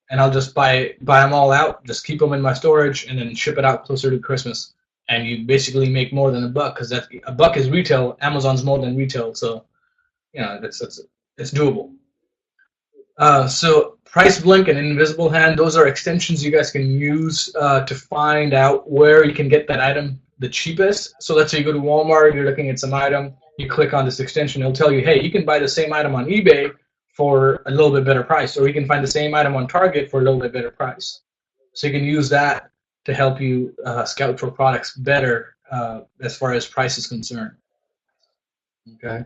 and I'll just buy them all out, just keep them in my storage, and then ship it out closer to Christmas. And you basically make more than $1, because a buck is retail. Amazon's more than retail, so it's doable. So Price Blink and Invisible Hand, those are extensions you guys can use to find out where you can get that item the cheapest. So let's say you go to Walmart, you're looking at some item, you click on this extension, it'll tell you, hey, you can buy the same item on eBay for a little bit better price, or you can find the same item on Target for a little bit better price. So you can use that to help you scout for products better as far as price is concerned. Okay.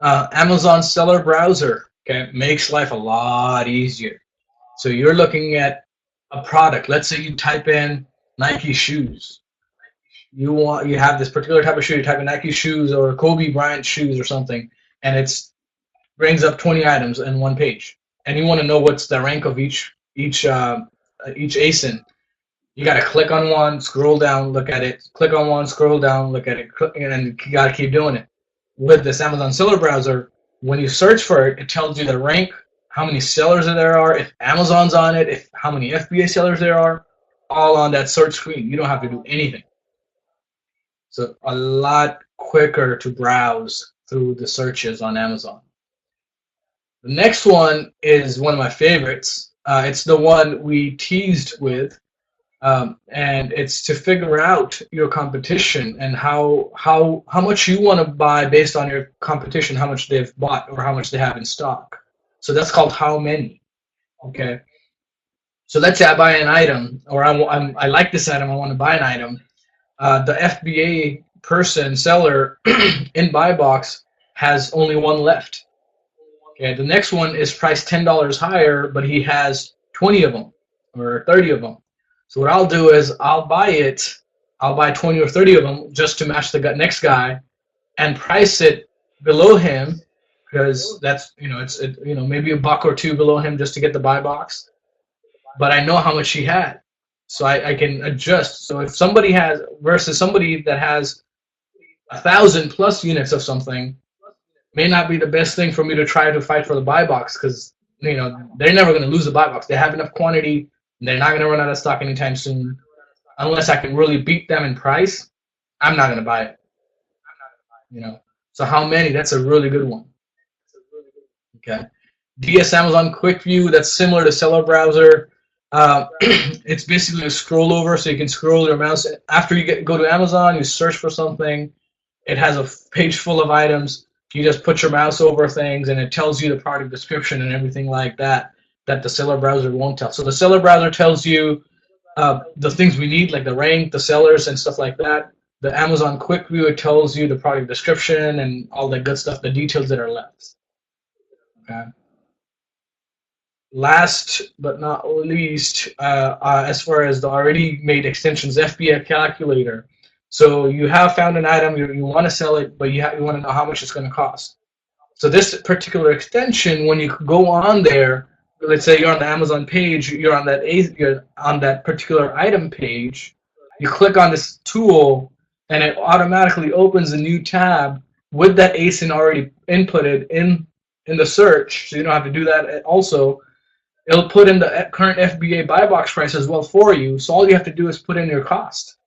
Amazon Seller Browser. Okay, makes life a lot easier. So you're looking at a product. Let's say you type in Nike shoes. You have this particular type of shoe. You type in Nike shoes or Kobe Bryant shoes or something, and it's brings up 20 items in one page. And you want to know what's the rank of each ASIN. You got to click on one, scroll down, look at it. Click on one, scroll down, look at it, and you got to keep doing it. With this Amazon seller browser, when you search for it, it tells you the rank, how many sellers there are, if Amazon's on it, if how many FBA sellers there are, all on that search screen. You don't have to do anything. So a lot quicker to browse through the searches on Amazon. The next one is one of my favorites. It's the one we teased with. And it's to figure out your competition and how much you want to buy based on your competition, how much they've bought or how much they have in stock. So that's called how many. Okay. So let's say I buy an item, or I like this item, I want to buy an item. The FBA person, seller in buy box has only one left. Okay. The next one is priced $10 higher, but he has 20 of them or 30 of them. So what I'll do is I'll buy 20 or 30 of them just to match the next guy, and price it below him, because that's it's maybe a buck or two below him just to get the buy box. But I know how much he had, so I can adjust. So if somebody has versus somebody that has 1,000+ units of something, may not be the best thing for me to try to fight for the buy box, because they're never going to lose the buy box. They have enough quantity. They're not going to run out of stock anytime soon. Unless I can really beat them in price, I'm not going to buy it. So how many? That's a really good one. Okay. DS Amazon Quick View, that's similar to Seller Browser. It's basically a scroll over, so you can scroll your mouse. After you go to Amazon, you search for something. It has a page full of items. You just put your mouse over things, and it tells you the product description and everything like that the seller browser won't tell. So the seller browser tells you the things we need, like the rank, the sellers, and stuff like that. The Amazon Quick View, it tells you the product description and all that good stuff, the details that are left. Okay. Last but not least, as far as the already made extensions, FBA calculator. So you have found an item, you want to sell it, but you want to know how much it's going to cost. So this particular extension, when you go on there, let's say you're on the Amazon page, you're on that particular item page, you click on this tool, and it automatically opens a new tab with that ASIN already inputted in the search, so you don't have to do that. Also, it'll put in the current FBA buy box price as well for you, so all you have to do is put in your cost.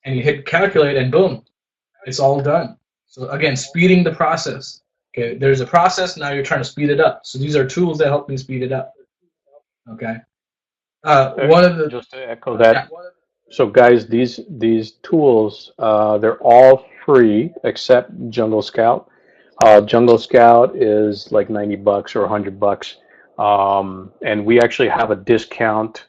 And you hit calculate, and boom, it's all done. So again, speeding the process. Okay, there's a process, now you're trying to speed it up. So these are tools that help me speed it up. Okay. One of the just to echo that. Yeah. So guys, these tools, they're all free except Jungle Scout. Jungle Scout is like $90 or $100, and we actually have a discount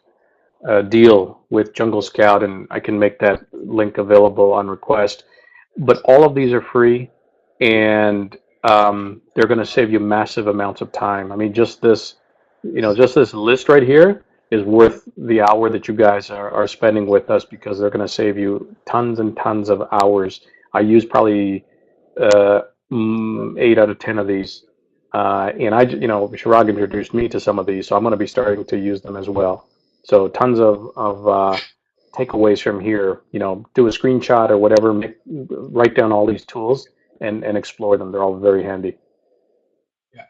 deal with Jungle Scout, and I can make that link available on request. But all of these are free, and they're going to save you massive amounts of time. I mean, just this list right here is worth the hour that you guys are spending with us, because they're going to save you tons and tons of hours. I use probably 8 out of 10 of these, and Chirag introduced me to some of these, so I'm going to be starting to use them as well. So tons of takeaways from here. Do a screenshot or whatever, write down all these tools and explore them. They're all very handy. Yeah.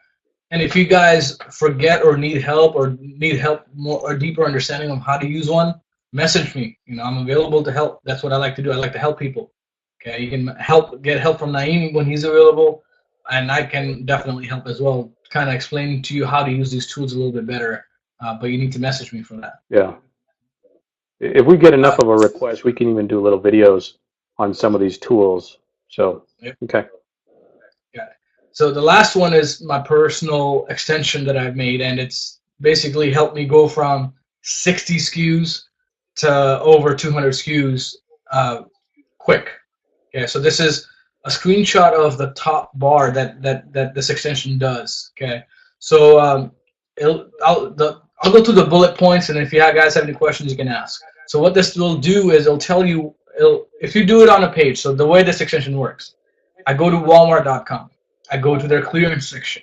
And if you guys forget or need help more or deeper understanding of how to use one, message me. I'm available to help. That's what I like to do. I like to help people. Okay, you can get help from Naeem when he's available, and I can definitely help as well. Kind of explain to you how to use these tools a little bit better. But you need to message me for that. Yeah. If we get enough of a request, we can even do little videos on some of these tools. So, yep. Okay. Got it. So the last one is my personal extension that I've made, and it's basically helped me go from 60 SKUs to over 200 SKUs quick. Okay, so this is a screenshot of the top bar that this extension does. Okay, so I'll go through the bullet points, and if you guys have any questions, you can ask. So what this will do is it'll tell you if you do it on a page. So the way this extension works, I go to Walmart.com. I go to their clearance section.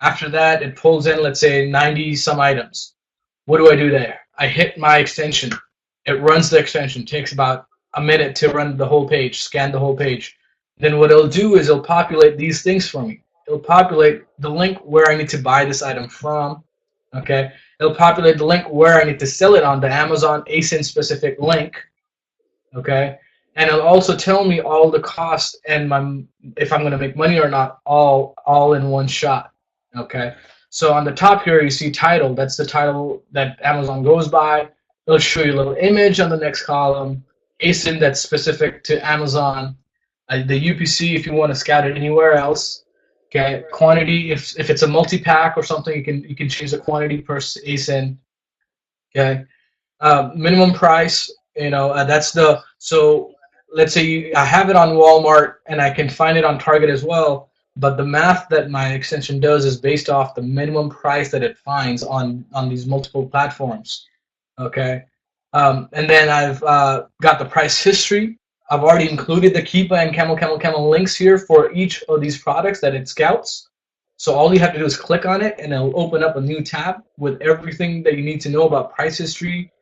After that, it pulls in, let's say, 90 some items. What do I do there? I hit my extension. It runs the extension. It takes about a minute to run the whole page, scan the whole page. Then what it'll do is it'll populate these things for me. It'll populate the link where I need to buy this item from. Okay. It'll populate the link where I need to sell it on the Amazon ASIN specific link. Okay. And it'll also tell me all the cost and if I'm going to make money or not, all in one shot. Okay. So on the top here, you see title. That's the title that Amazon goes by. It'll show you a little image on the next column. ASIN that's specific to Amazon. The UPC if you want to scout it anywhere else. Okay. Quantity if it's a multi-pack or something, you can change the quantity per ASIN. Okay. Minimum price. That's the so. Let's say I have it on Walmart and I can find it on Target as well. But the math that my extension does is based off the minimum price that it finds on these multiple platforms. Okay. And then I've got the price history. I've already included the Keepa and Camel links here for each of these products that it scouts. So all you have to do is click on it and it'll open up a new tab with everything that you need to know about price history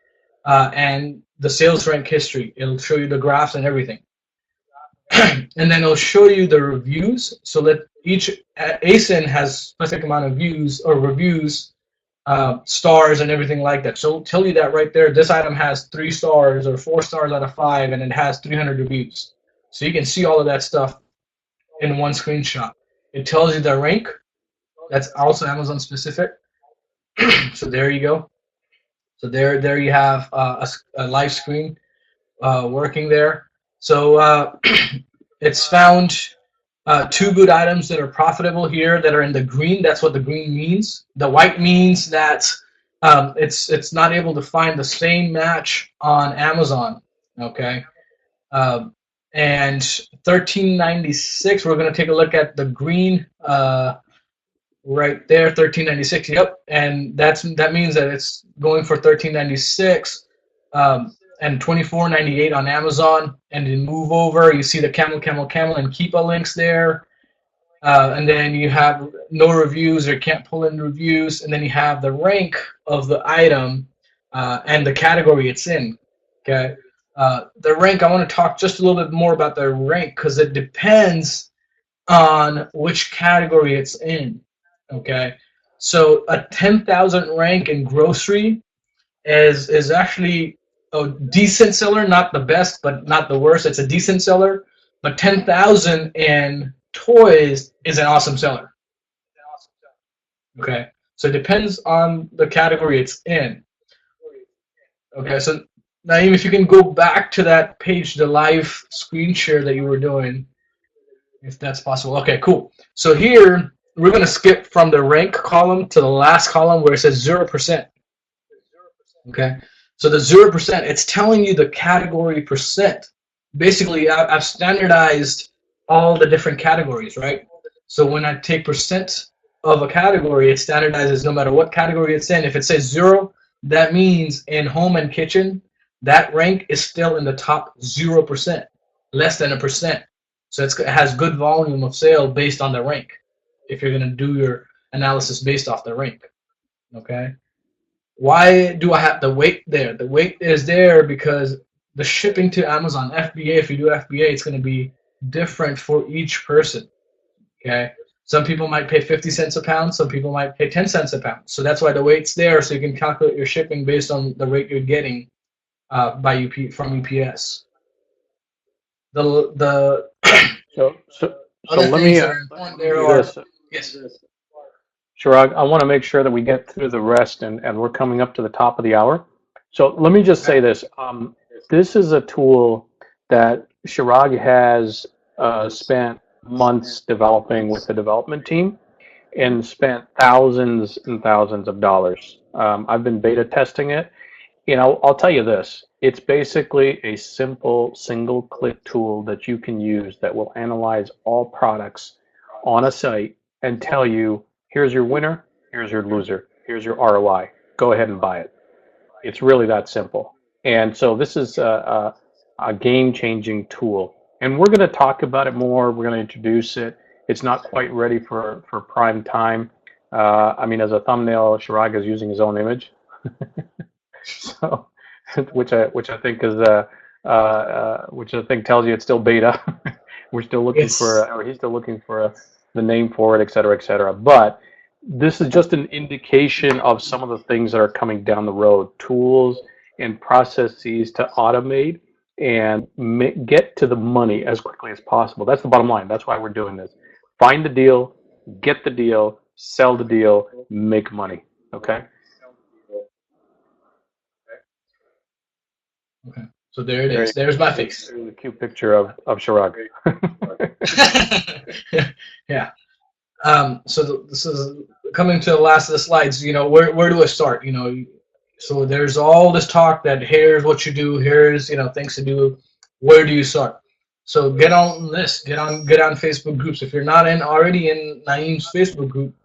and the sales rank history. It'll show you the graphs and everything. And then it'll show you the reviews. So that each ASIN has specific amount of views or reviews, stars and everything like that. So it'll tell you that right there. This item has 3 stars or 4 stars out of 5, and it has 300 reviews. So you can see all of that stuff in one screenshot. It tells you the rank. That's also Amazon specific. So there you go. So there you have a live screen working there. So it's found 2 good items that are profitable here that are in the green. That's what the green means. The white means that it's not able to find the same match on Amazon. Okay, and $13.96. We're going to take a look at the green. Right there, $13.96. Yep, and that means that it's going for $13.96 and $24.98 on Amazon. And then move over, you see the Camel and Keepa links there, and then you have no reviews or can't pull in reviews, and then you have the rank of the item and the category it's in. Okay, the rank. I want to talk just a little bit more about the rank because it depends on which category it's in. Okay, so a 10,000 rank in grocery is actually a decent seller, not the best, but not the worst. It's a decent seller. But 10,000 in toys is an awesome seller. Okay, so it depends on the category it's in. Okay, so Naeem, if you can go back to that page, the live screen share that you were doing, if that's possible. Okay, cool. So here, we're going to skip from the rank column to the last column where it says 0%. Okay, so the 0%, it's telling you the category percent. Basically, I've standardized all the different categories, right? So when I take percent of a category, it standardizes no matter what category it's in. If it says 0, that means in home and kitchen, that rank is still in the top 0%, less than 1%. So it has good volume of sale based on the rank, if you're going to do your analysis based off the rank. Okay. Why do I have the weight there? The weight is there because the shipping to Amazon, FBA, if you do FBA, it's going to be different for each person. Okay. Some people might pay 50 cents a pound. Some people might pay 10 cents a pound. So that's why the weight's there, so you can calculate your shipping based on the rate you're getting from UPS. So let me yes. Chirag, I want to make sure that we get through the rest, and we're coming up to the top of the hour. So let me just say this. This is a tool that Chirag has spent months developing with the development team and spent thousands and thousands of dollars. I've been beta testing it, I'll tell you this. It's basically a simple single-click tool that you can use that will analyze all products on a site and tell you, here's your winner, here's your loser, here's your ROI. Go ahead and buy it. It's really that simple. And so this is a game-changing tool. And we're going to talk about it more. We're going to introduce it. It's not quite ready for prime time. I mean, as a thumbnail, Chirag is using his own image. So, which I think is which I think tells you it's still beta. We're still looking It's or he's still looking for the name for it, et cetera, et cetera. But this is just an indication of some of the things that are coming down the road, tools and processes to automate and get to the money as quickly as possible. That's the bottom line. That's why we're doing this. Find the deal, get the deal, sell the deal, make money. Okay. okay. So there it is. There's my face. There's a cute picture of Chirag. Yeah. So this is coming to the last of the slides. Where do I start? So there's all this talk that here's what you do, here's things to do. Where do you start? So get on this, get on Facebook groups. If you're not already in Naeem's Facebook group,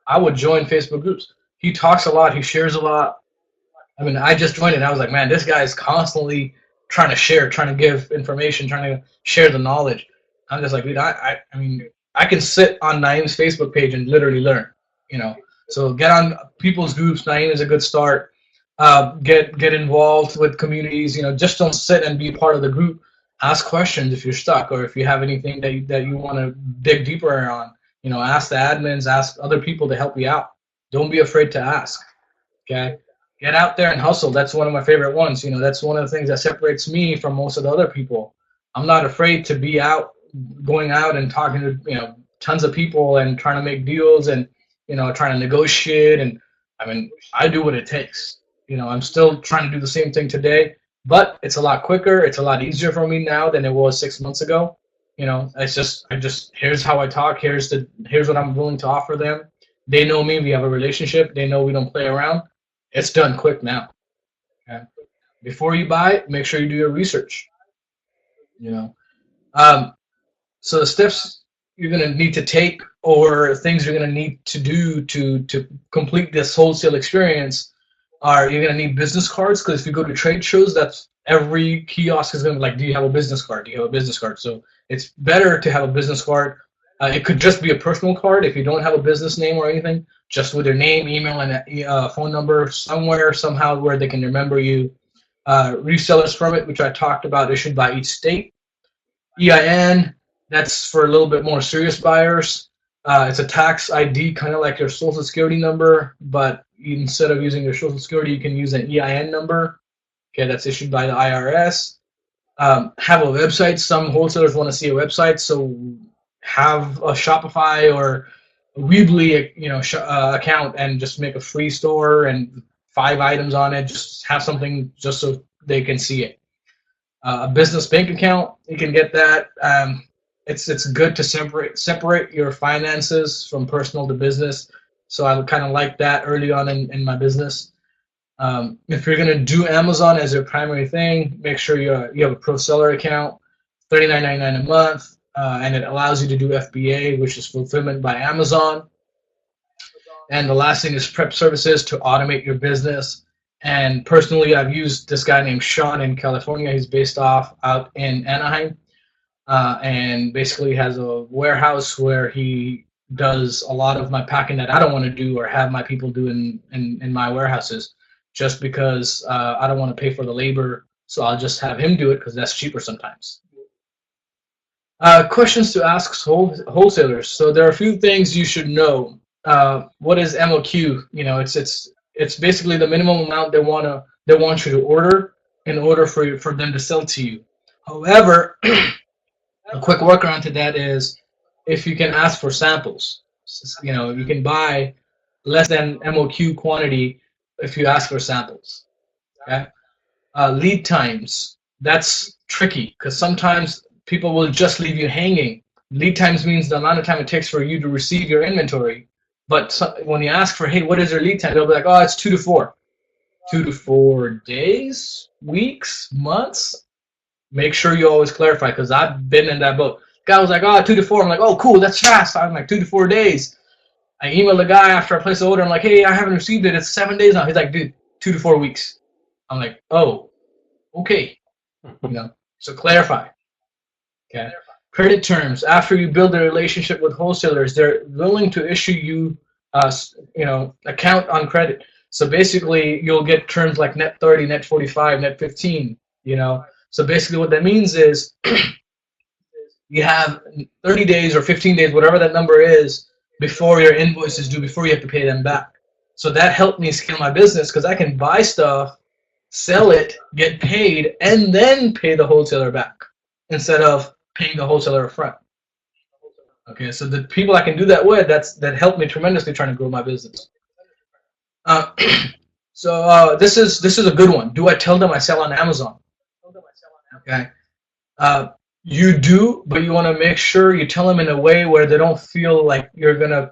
I would join Facebook groups. He talks a lot, he shares a lot. I mean, I just joined it and I was like, man, this guy is constantly trying to share, trying to give information, trying to share the knowledge. I'm just like, dude, I mean, I can sit on Naeem's Facebook page and literally learn, So get on people's groups. Naeem is a good start. Get involved with communities. Just don't sit and be part of the group. Ask questions if you're stuck or if you have anything that you want to dig deeper on. Ask the admins, ask other people to help you out. Don't be afraid to ask. Okay. Get out there and hustle. That's one of my favorite ones. That's one of the things that separates me from most of the other people. I'm not afraid to be going out and talking to, tons of people and trying to make deals and, trying to negotiate. And I mean, I do what it takes. I'm still trying to do the same thing today, but it's a lot quicker. It's a lot easier for me now than it was 6 months ago. Here's how I talk. Here's what I'm willing to offer them. They know me. We have a relationship. They know we don't play around. It's done quick now. Okay? Before you buy, make sure you do your research. So the steps you're going to need to take or things you're going to need to do to complete this wholesale experience are you're going to need business cards, because if you go to trade shows, that's every kiosk is going to be like, do you have a business card? Do you have a business card? So it's better to have a business card. It could just be a personal card if you don't have a business name or anything, just with your name, email, and a phone number somewhere, somehow where they can remember you. Resellers permit, which I talked about, issued by each state. EIN, that's for a little bit more serious buyers. It's a tax ID, kind of like your social security number, but instead of using your social security, you can use an EIN number. Okay, that's issued by the IRS. Have a website. Some wholesalers want to see a website, so have a Shopify or a Weebly, account and just make a free store and 5 items on it. Just have something just so they can see it. A business bank account, you can get that. It's good to separate your finances from personal to business. So I kind of like that early on in my business. If you're going to do Amazon as your primary thing, make sure you have a pro seller account, $39.99 a month, and it allows you to do FBA, which is fulfillment by Amazon. And the last thing is prep services to automate your business. And personally, I've used this guy named Sean in California. He's based out in Anaheim, and basically has a warehouse where he does a lot of my packing that I don't want to do or have my people do in my warehouses, just because I don't want to pay for the labor. So I'll just have him do it because that's cheaper sometimes. Questions to ask wholesalers. So there are a few things you should know. What is MOQ? It's basically the minimum amount they want you to order in order for them to sell to you. However, a quick workaround to that is if you can ask for samples. You can buy less than MOQ quantity if you ask for samples. Okay. Lead times, that's tricky because sometimes people will just leave you hanging. Lead times means the amount of time it takes for you to receive your inventory. But when you ask for, hey, what is your lead time? They'll be like, oh, it's 2 to 4. 2 to 4 days, weeks, months. Make sure you always clarify, because I've been in that boat. Guy was like, oh, 2 to 4. I'm like, oh, cool, that's fast. I'm like, 2 to 4 days. I emailed the guy after I placed the order. I'm like, hey, I haven't received it. It's 7 days now. He's like, dude, 2 to 4 weeks. I'm like, oh, okay. So clarify. Okay. Credit terms. After you build a relationship with wholesalers, they're willing to issue you, account on credit. So basically, you'll get terms like net 30, net 45, net 15. So basically, what that means is you have 30 days or 15 days, whatever that number is, before your invoice is due, before you have to pay them back. So that helped me scale my business, because I can buy stuff, sell it, get paid, and then pay the wholesaler back instead of paying the wholesaler upfront. Okay, so the people I can do that with, that helped me tremendously trying to grow my business. So this is a good one. Do I tell them I sell on Amazon? Okay. You do, but you want to make sure you tell them in a way where they don't feel like you're going to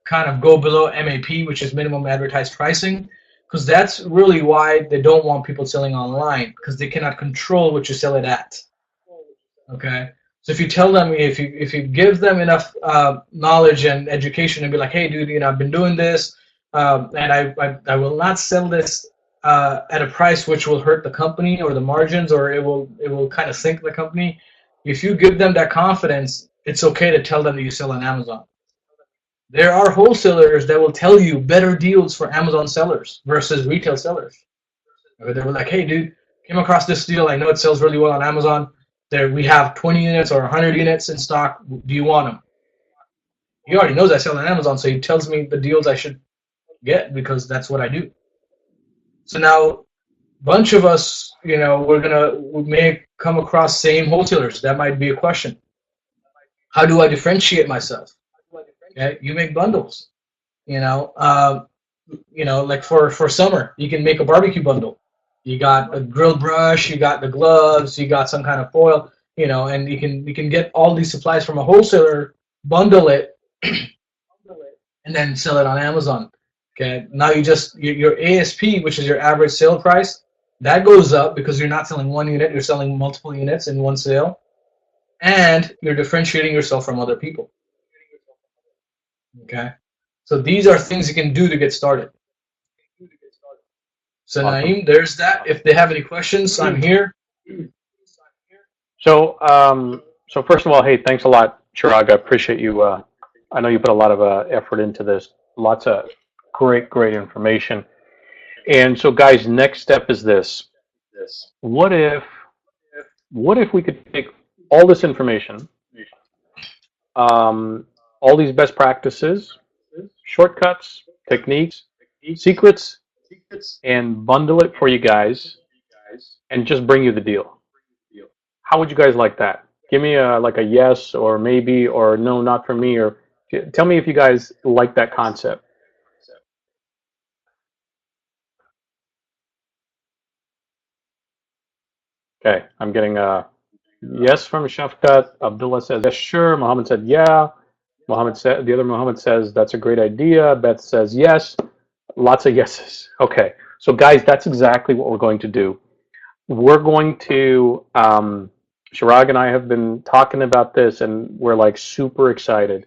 kind of go below MAP, which is minimum advertised pricing, because that's really why they don't want people selling online, because they cannot control what you sell it at. Okay, so if you tell them, if you give them enough knowledge and education, and be like, hey, dude, I've been doing this, and I will not sell this at a price which will hurt the company or the margins, or it will kind of sink the company. If you give them that confidence, it's okay to tell them that you sell on Amazon. There are wholesalers that will tell you better deals for Amazon sellers versus retail sellers. They were like, hey, dude, came across this deal. I know it sells really well on Amazon. We have 20 units or 100 units in stock. Do you want them? He already knows I sell on Amazon, so he tells me the deals I should get, because that's what I do. So now, a bunch of us, we may come across same wholesalers. That might be a question. How do I differentiate myself? Okay, you make bundles. Like for summer, you can make a barbecue bundle. You got a grill brush, you got the gloves, you got some kind of foil, and you can get all these supplies from a wholesaler, bundle it, and then sell it on Amazon. Okay, now your ASP, which is your average sale price, that goes up because you're not selling one unit, you're selling multiple units in one sale, and you're differentiating yourself from other people. Okay, so these are things you can do to get started. So awesome. Naeem, there's that. If they have any questions, I'm here. So first of all, hey, thanks a lot, Chirag. I appreciate you. I know you put a lot of effort into this. Lots of great information. And so, guys, next step is this. What if we could take all this information, all these best practices, shortcuts, techniques, secrets, and bundle it for you guys, and just bring you the deal? How would you guys like that? Give me like a yes or maybe or no, not for me, or tell me if you guys like that concept. Okay, I'm getting a yes from Shafkat. Abdullah says yes, sure. Mohammed said yeah. The other Mohammed says that's a great idea. Beth says yes. Lots of yeses. Okay, so guys, that's exactly what we're going to do. We're going to, Chirag and I have been talking about this, and we're like super excited.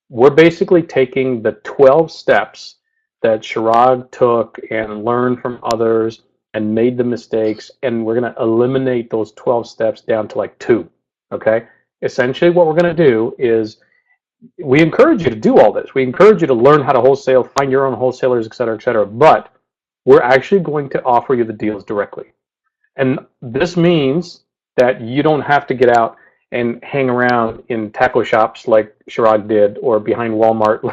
We're basically taking the 12 steps that Chirag took and learned from others and made the mistakes, and we're going to eliminate those 12 steps down to like 2. Okay, essentially what we're going to do is we encourage you to do all this. We encourage you to learn how to wholesale, find your own wholesalers, et cetera, but we're actually going to offer you the deals directly. And this means that you don't have to get out and hang around in taco shops like Chirag did, or behind Walmart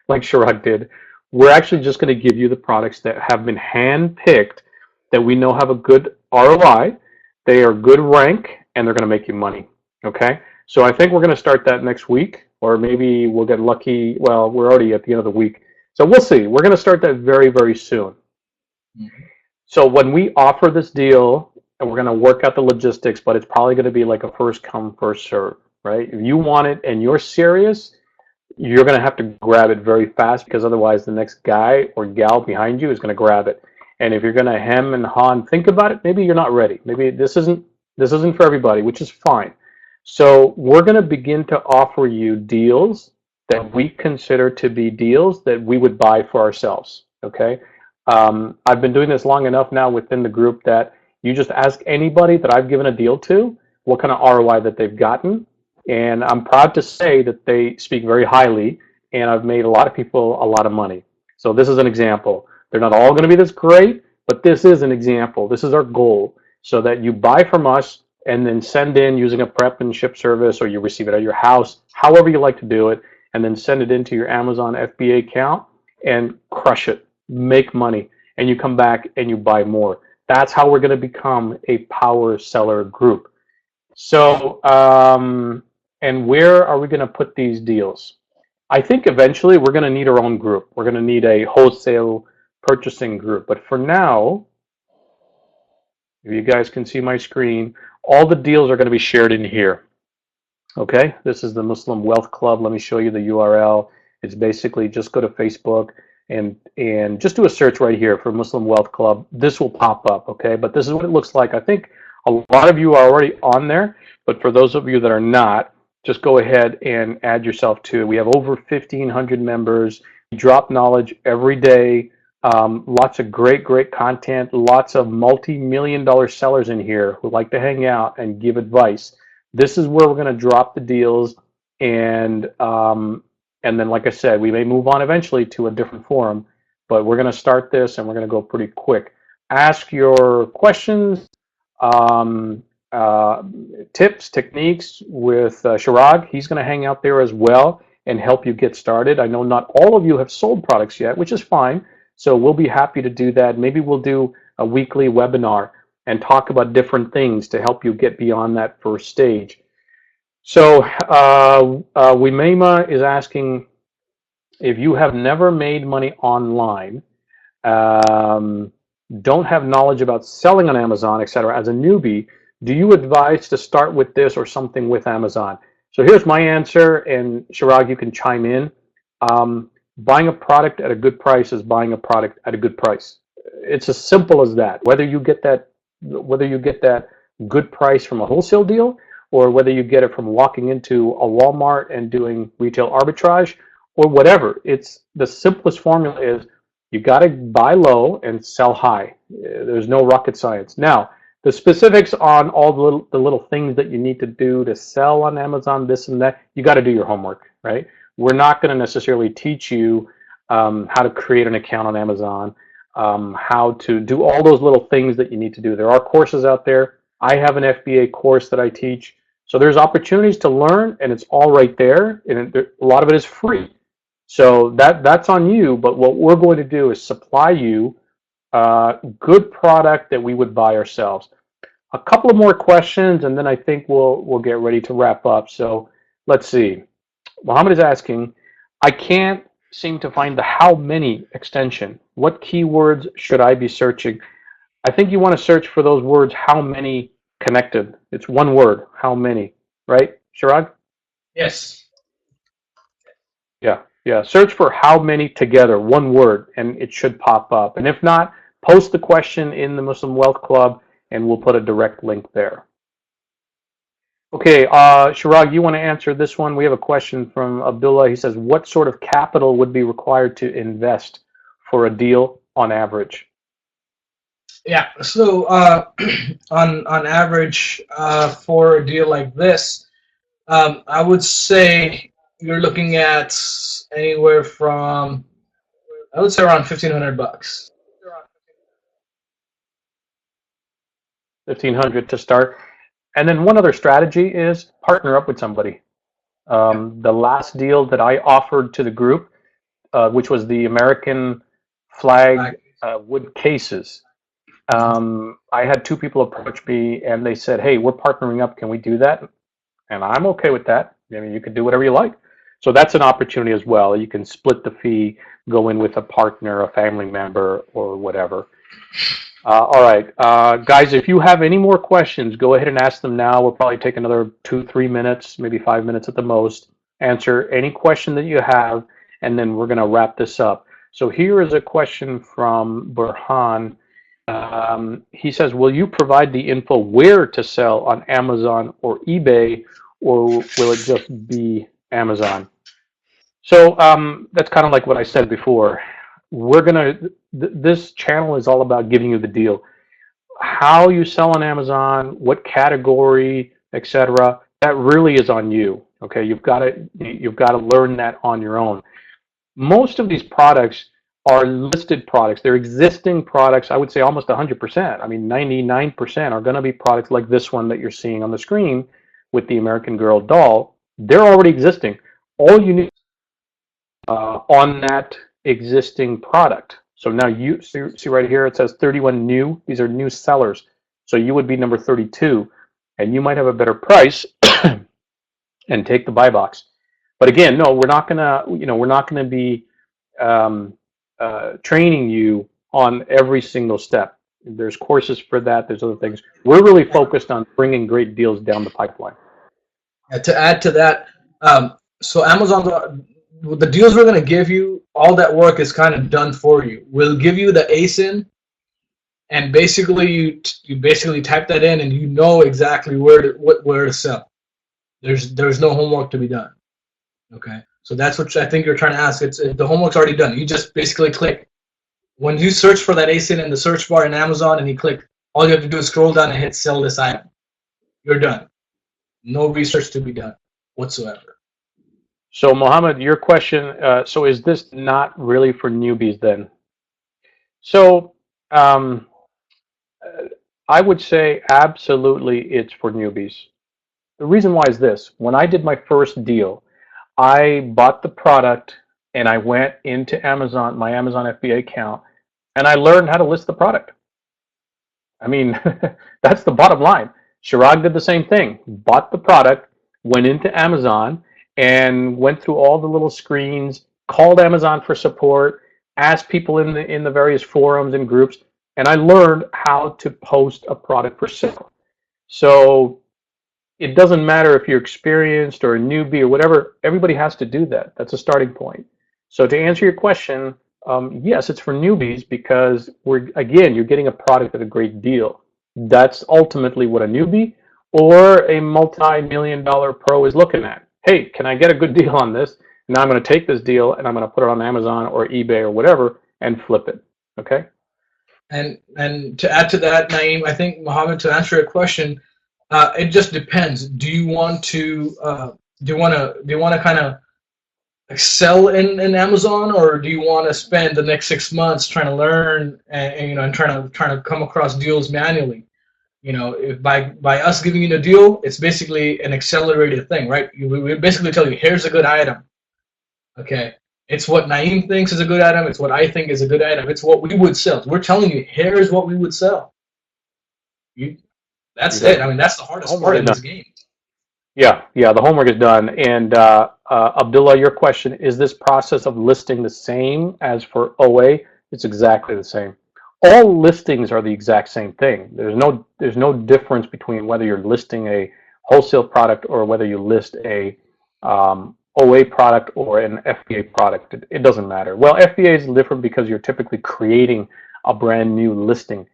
like Chirag did. We're actually just going to give you the products that have been hand-picked, that we know have a good ROI, they are good rank, and they're going to make you money. Okay? So I think we're going to start that next week, or maybe we'll get lucky. Well, we're already at the end of the week. So we'll see. We're going to start that very, very soon. Mm-hmm. So when we offer this deal, and we're going to work out the logistics, but it's probably going to be like a first come, first serve, right? If you want it and you're serious, you're going to have to grab it very fast, because otherwise the next guy or gal behind you is going to grab it. And if you're going to hem and haw and think about it, maybe you're not ready. Maybe this isn't for everybody, which is fine. So we're going to begin to offer you deals that we consider to be deals that we would buy for ourselves. Okay. I've been doing this long enough now within the group that you just ask anybody that I've given a deal to what kind of ROI that they've gotten. And I'm proud to say that they speak very highly, and I've made a lot of people a lot of money. So this is an example. They're not all going to be this great, but this is an example. This is our goal, so that you buy from us and then send in using a prep and ship service, or you receive it at your house, however you like to do it, and then send it into your Amazon FBA account and crush it, make money, and you come back and you buy more. That's how we're going to become a power seller group. So, and where are we going to put these deals? I think eventually we're going to need our own group. We're going to need a wholesale purchasing group. But for now, if you guys can see my screen, all the deals are going to be shared in here. Okay, this is the Muslim Wealth Club. Let me show you the URL. It's basically just go to Facebook and just do a search right here for Muslim Wealth Club. This will pop up, okay? But this is what it looks like. I think a lot of you are already on there, but for those of you that are not, just go ahead and add yourself to it. We have over 1,500 members. We drop knowledge every day. Lots of great content. Lots of multi-million-dollar sellers in here who like to hang out and give advice. This is where we're going to drop the deals, and then, like I said, we may move on eventually to a different forum, but we're going to start this and we're going to go pretty quick. Ask your questions, tips, techniques with Chirag. He's going to hang out there as well and help you get started. I know not all of you have sold products yet, which is fine. So we'll be happy to do that. Maybe we'll do a weekly webinar and talk about different things to help you get beyond that first stage. So Wimema is asking, if you have never made money online, don't have knowledge about selling on Amazon, etc., as a newbie, do you advise to start with this or something with Amazon? So here's my answer, and Chirag, you can chime in. Buying a product at a good price is buying a product at a good price. It's as simple as that. Whether you get that good price from a wholesale deal, or whether you get it from walking into a Walmart and doing retail arbitrage, or whatever. It's the simplest formula is you got to buy low and sell high. There's no rocket science. Now, the specifics on all the little things that you need to do to sell on Amazon, this and that, you got to do your homework, right? We're not going to necessarily teach you how to create an account on Amazon, how to do all those little things that you need to do. There are courses out there. I have an FBA course that I teach. So there's opportunities to learn, and it's all right there, and a lot of it is free. So that's on you, but what we're going to do is supply you good product that we would buy ourselves. A couple of more questions, and then I think we'll get ready to wrap up. So let's see. Mohammed is asking, I can't seem to find the how many extension. What keywords should I be searching? I think you want to search for those words, how many connected. It's one word, how many, right, Chirag? Yes. Yeah. Search for how many together, one word, and it should pop up. And if not, post the question in the Muslim Wealth Club, and we'll put a direct link there. Okay, Chirag, you want to answer this one? We have a question from Abdullah. He says, what sort of capital would be required to invest for a deal on average? Yeah, so on average, for a deal like this, I would say you're looking at anywhere from, I would say around $1,500. 1,500 to start. And then one other strategy is partner up with somebody. The last deal that I offered to the group, which was the American flag wood cases, I had two people approach me and they said, hey, we're partnering up. Can we do that? And I'm okay with that. I mean, you can do whatever you like. So that's an opportunity as well. You can split the fee, go in with a partner, a family member, or whatever. All right, guys, if you have any more questions, go ahead and ask them now. We'll probably take another 2-3 minutes, maybe 5 minutes at the most. Answer any question that you have, and then we're going to wrap this up. So here is a question from Burhan. He says, will you provide the info where to sell on Amazon or eBay, or will it just be Amazon? So that's kind of like what I said before. This channel is all about giving you the deal. How you sell on Amazon, what category, etc. That really is on you. Okay, you've got to learn that on your own. Most of these products are listed products. They're existing products. I would say almost 100%. I mean, 99% are going to be products like this one that you're seeing on the screen with the American Girl doll. They're already existing. All you need on that existing product. So now you see right here, it says 31 new. These are new sellers. So you would be number 32, and you might have a better price and take the buy box. But again, no, we're not gonna be training you on every single step. There's courses for that. There's other things. We're really focused on bringing great deals down the pipeline. To add to that, so Amazon, the deals we're going to give you, all that work is kind of done for you. We'll give you the ASIN, and basically you basically type that in, and you know exactly where to sell. There's no homework to be done. Okay, so that's what I think you're trying to ask. The homework's already done. You just basically click. When you search for that ASIN in the search bar in Amazon, and you click, all you have to do is scroll down and hit sell this item. You're done. No research to be done whatsoever. So Mohammed, your question, so is this not really for newbies then? So I would say absolutely it's for newbies. The reason why is this. When I did my first deal, I bought the product and I went into Amazon, my Amazon FBA account, and I learned how to list the product. I mean, that's the bottom line. Chirag did the same thing. Bought the product, went into Amazon, and went through all the little screens, called Amazon for support, asked people in the various forums and groups, and I learned how to post a product for sale. So it doesn't matter if you're experienced or a newbie or whatever. Everybody has to do that. That's a starting point. So to answer your question, yes, it's for newbies because you're getting a product at a great deal. That's ultimately what a newbie or a multi-million-dollar pro is looking at. Hey, can I get a good deal on this? Now I'm going to take this deal and I'm going to put it on Amazon or eBay or whatever and flip it. Okay. And to add to that, Naeem, I think Mohammed, to answer your question, it just depends. Do you want to kind of excel in Amazon, or do you want to spend the next 6 months trying to learn and trying to come across deals manually? If by us giving you the deal, it's basically an accelerated thing, right? We basically tell you, here's a good item. Okay, it's what Naeem thinks is a good item. It's what I think is a good item. It's what we would sell. We're telling you, here's what we would sell. That's it. I mean, that's the hardest part of this game. Yeah, the homework is done. And Abdullah, your question, is this process of listing the same as for OA? It's exactly the same. All listings are the exact same thing. There's no difference between whether you're listing a wholesale product or whether you list a OA product or an FBA product. It doesn't matter. Well, FBA is different because you're typically creating a brand new listing.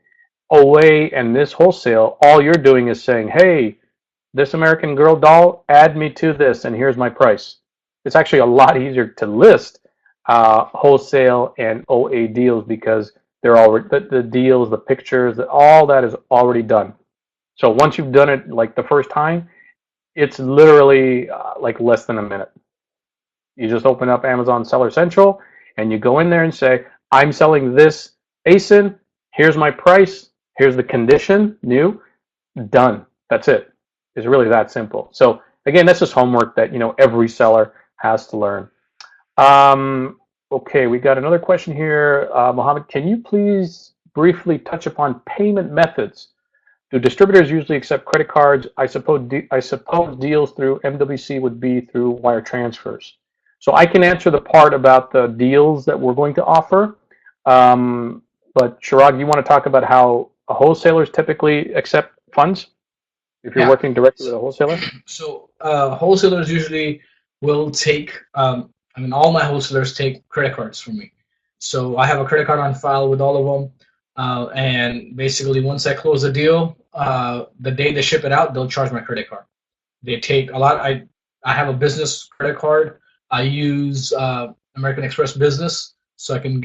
OA and this wholesale, all you're doing is saying, hey, this American Girl doll, add me to this, and here's my price. It's actually a lot easier to list wholesale and OA deals because they're already the deals, the pictures, all that is already done. So once you've done it like the first time, it's literally like less than a minute. You just open up Amazon Seller Central and you go in there and say, I'm selling this ASIN. Here's my price. Here's the condition, new, done. That's it. It's really that simple. So again, that's just homework that every seller has to learn. Okay, we got another question here. Mohammed, can you please briefly touch upon payment methods? Do distributors usually accept credit cards? I suppose deals through MWC would be through wire transfers. So I can answer the part about the deals that we're going to offer. But Chirag, you want to talk about how wholesalers typically accept funds if you're working directly with a wholesaler? So wholesalers usually will take, all my wholesalers take credit cards from me. So I have a credit card on file with all of them. And basically, once I close the deal, the day they ship it out, they'll charge my credit card. They take a lot. I have a business credit card. I use American Express Business, so I can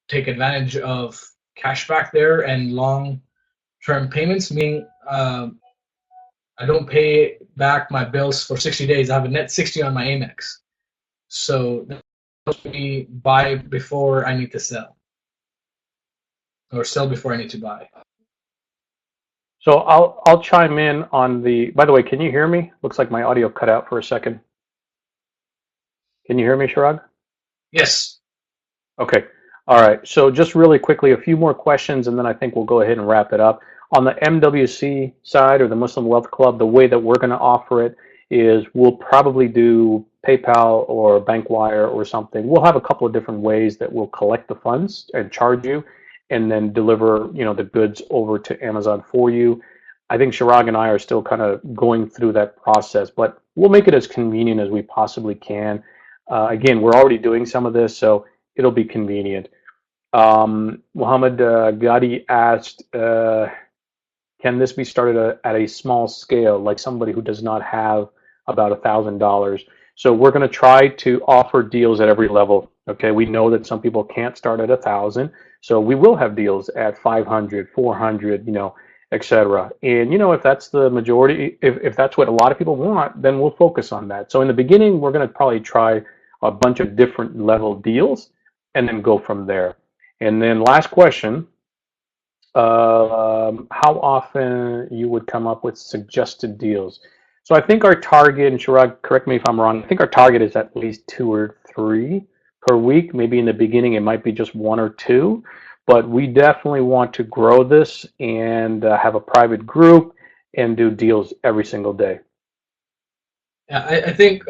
take advantage of cashback there and long-term payments. Meaning, I don't pay back my bills for 60 days. I have a net 60 on my Amex, so that helps me buy before I need to sell, or sell before I need to buy. So I'll chime in on the. By the way, can you hear me? Looks like my audio cut out for a second. Can you hear me, Shirag? Yes. Okay. All right. So just really quickly, a few more questions, and then I think we'll go ahead and wrap it up. On the MWC side, or the Muslim Wealth Club, the way that we're going to offer it is we'll probably do PayPal or BankWire or something. We'll have a couple of different ways that we'll collect the funds and charge you, and then deliver, the goods over to Amazon for you. I think Shirag and I are still kind of going through that process, but we'll make it as convenient as we possibly can. Again, we're already doing some of this, so it'll be convenient. Muhammad Gadi asked, can this be started at a small scale, like somebody who does not have about $1,000? So we're going to try to offer deals at every level. Okay, we know that some people can't start at 1,000, so we will have deals at 500, 400, etc. And if that's the majority, if that's what a lot of people want, then we'll focus on that. So in the beginning, we're going to probably try a bunch of different level deals, and then go from there. And then last question, how often you would come up with suggested deals? So I think our target, and Chirag, correct me if I'm wrong, I think our target is at least 2 or 3 per week. Maybe in the beginning it might be just 1 or 2, but we definitely want to grow this and have a private group and do deals every single day. Yeah, I think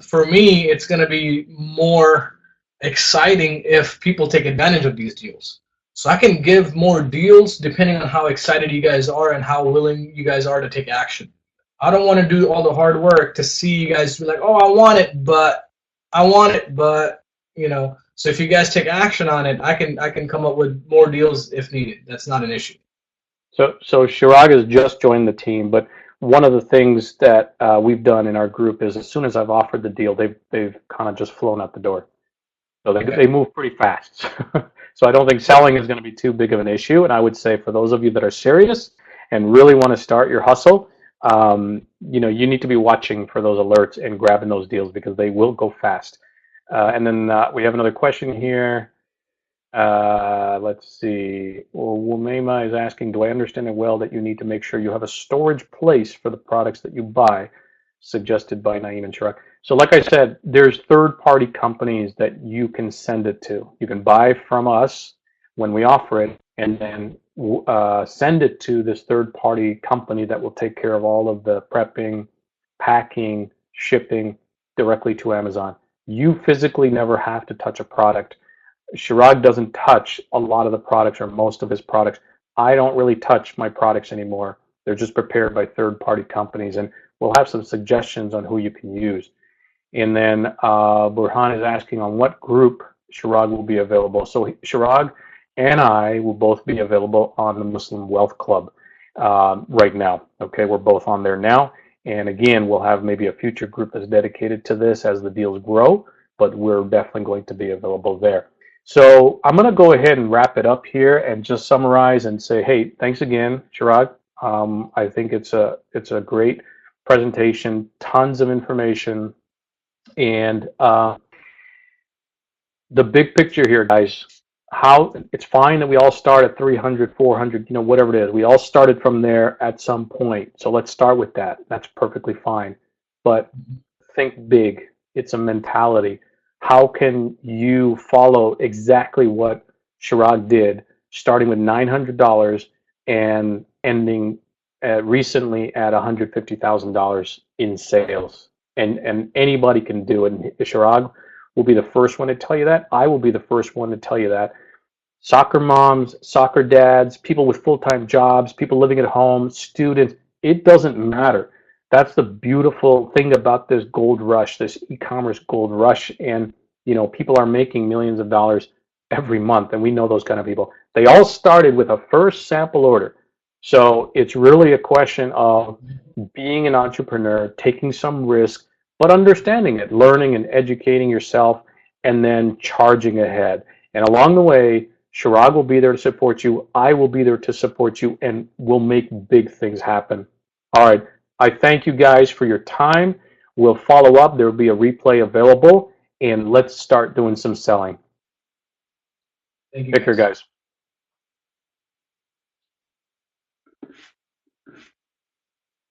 for me, it's going to be more exciting if people take advantage of these deals. So I can give more deals depending on how excited you guys are and how willing you guys are to take action. I don't want to do all the hard work to see you guys be like, oh, I want it, but So if you guys take action on it, I can come up with more deals if needed. That's not an issue. So Chirag has just joined the team, but one of the things that we've done in our group is as soon as I've offered the deal, they've kind of just flown out the door. So they move pretty fast. So I don't think selling is going to be too big of an issue. And I would say for those of you that are serious and really want to start your hustle, you need to be watching for those alerts and grabbing those deals because they will go fast. And then we have another question here. Let's see. Well, Wumema is asking, do I understand it well that you need to make sure you have a storage place for the products that you buy, suggested by Naeem and Chirag. So like I said, there's third-party companies that you can send it to. You can buy from us when we offer it, and then send it to this third-party company that will take care of all of the prepping, packing, shipping directly to Amazon. You physically never have to touch a product. Chirag doesn't touch a lot of the products or most of his products. I don't really touch my products anymore. They're just prepared by third-party companies, and we'll have some suggestions on who you can use. And then Burhan is asking on what group Chirag will be available. So Chirag and I will both be available on the Muslim Wealth Club right now. Okay, we're both on there now. And again, we'll have maybe a future group that's dedicated to this as the deals grow, but we're definitely going to be available there. So I'm going to go ahead and wrap it up here and just summarize and say, hey, thanks again, Chirag. I think it's a great presentation, tons of information, and the big picture here, guys. How it's fine that we all start at 300, 400, whatever it is. We all started from there at some point. So let's start with that. That's perfectly fine. But think big. It's a mentality. How can you follow exactly what Chirag did, starting with $900 and ending recently at $150,000 in sales? And anybody can do it. And Chirag will be the first one to tell you that. I will be the first one to tell you that. Soccer moms, soccer dads, people with full-time jobs, people living at home, students, it doesn't matter. That's the beautiful thing about this gold rush, this e-commerce gold rush. And, people are making millions of dollars every month, and we know those kind of people. They all started with a first sample order. So it's really a question of being an entrepreneur, taking some risk, but understanding it, learning and educating yourself, and then charging ahead. And along the way, Chirag will be there to support you. I will be there to support you, and we'll make big things happen. All right. I thank you guys for your time. We'll follow up. There will be a replay available, and let's start doing some selling. Thank you. Take care, guys.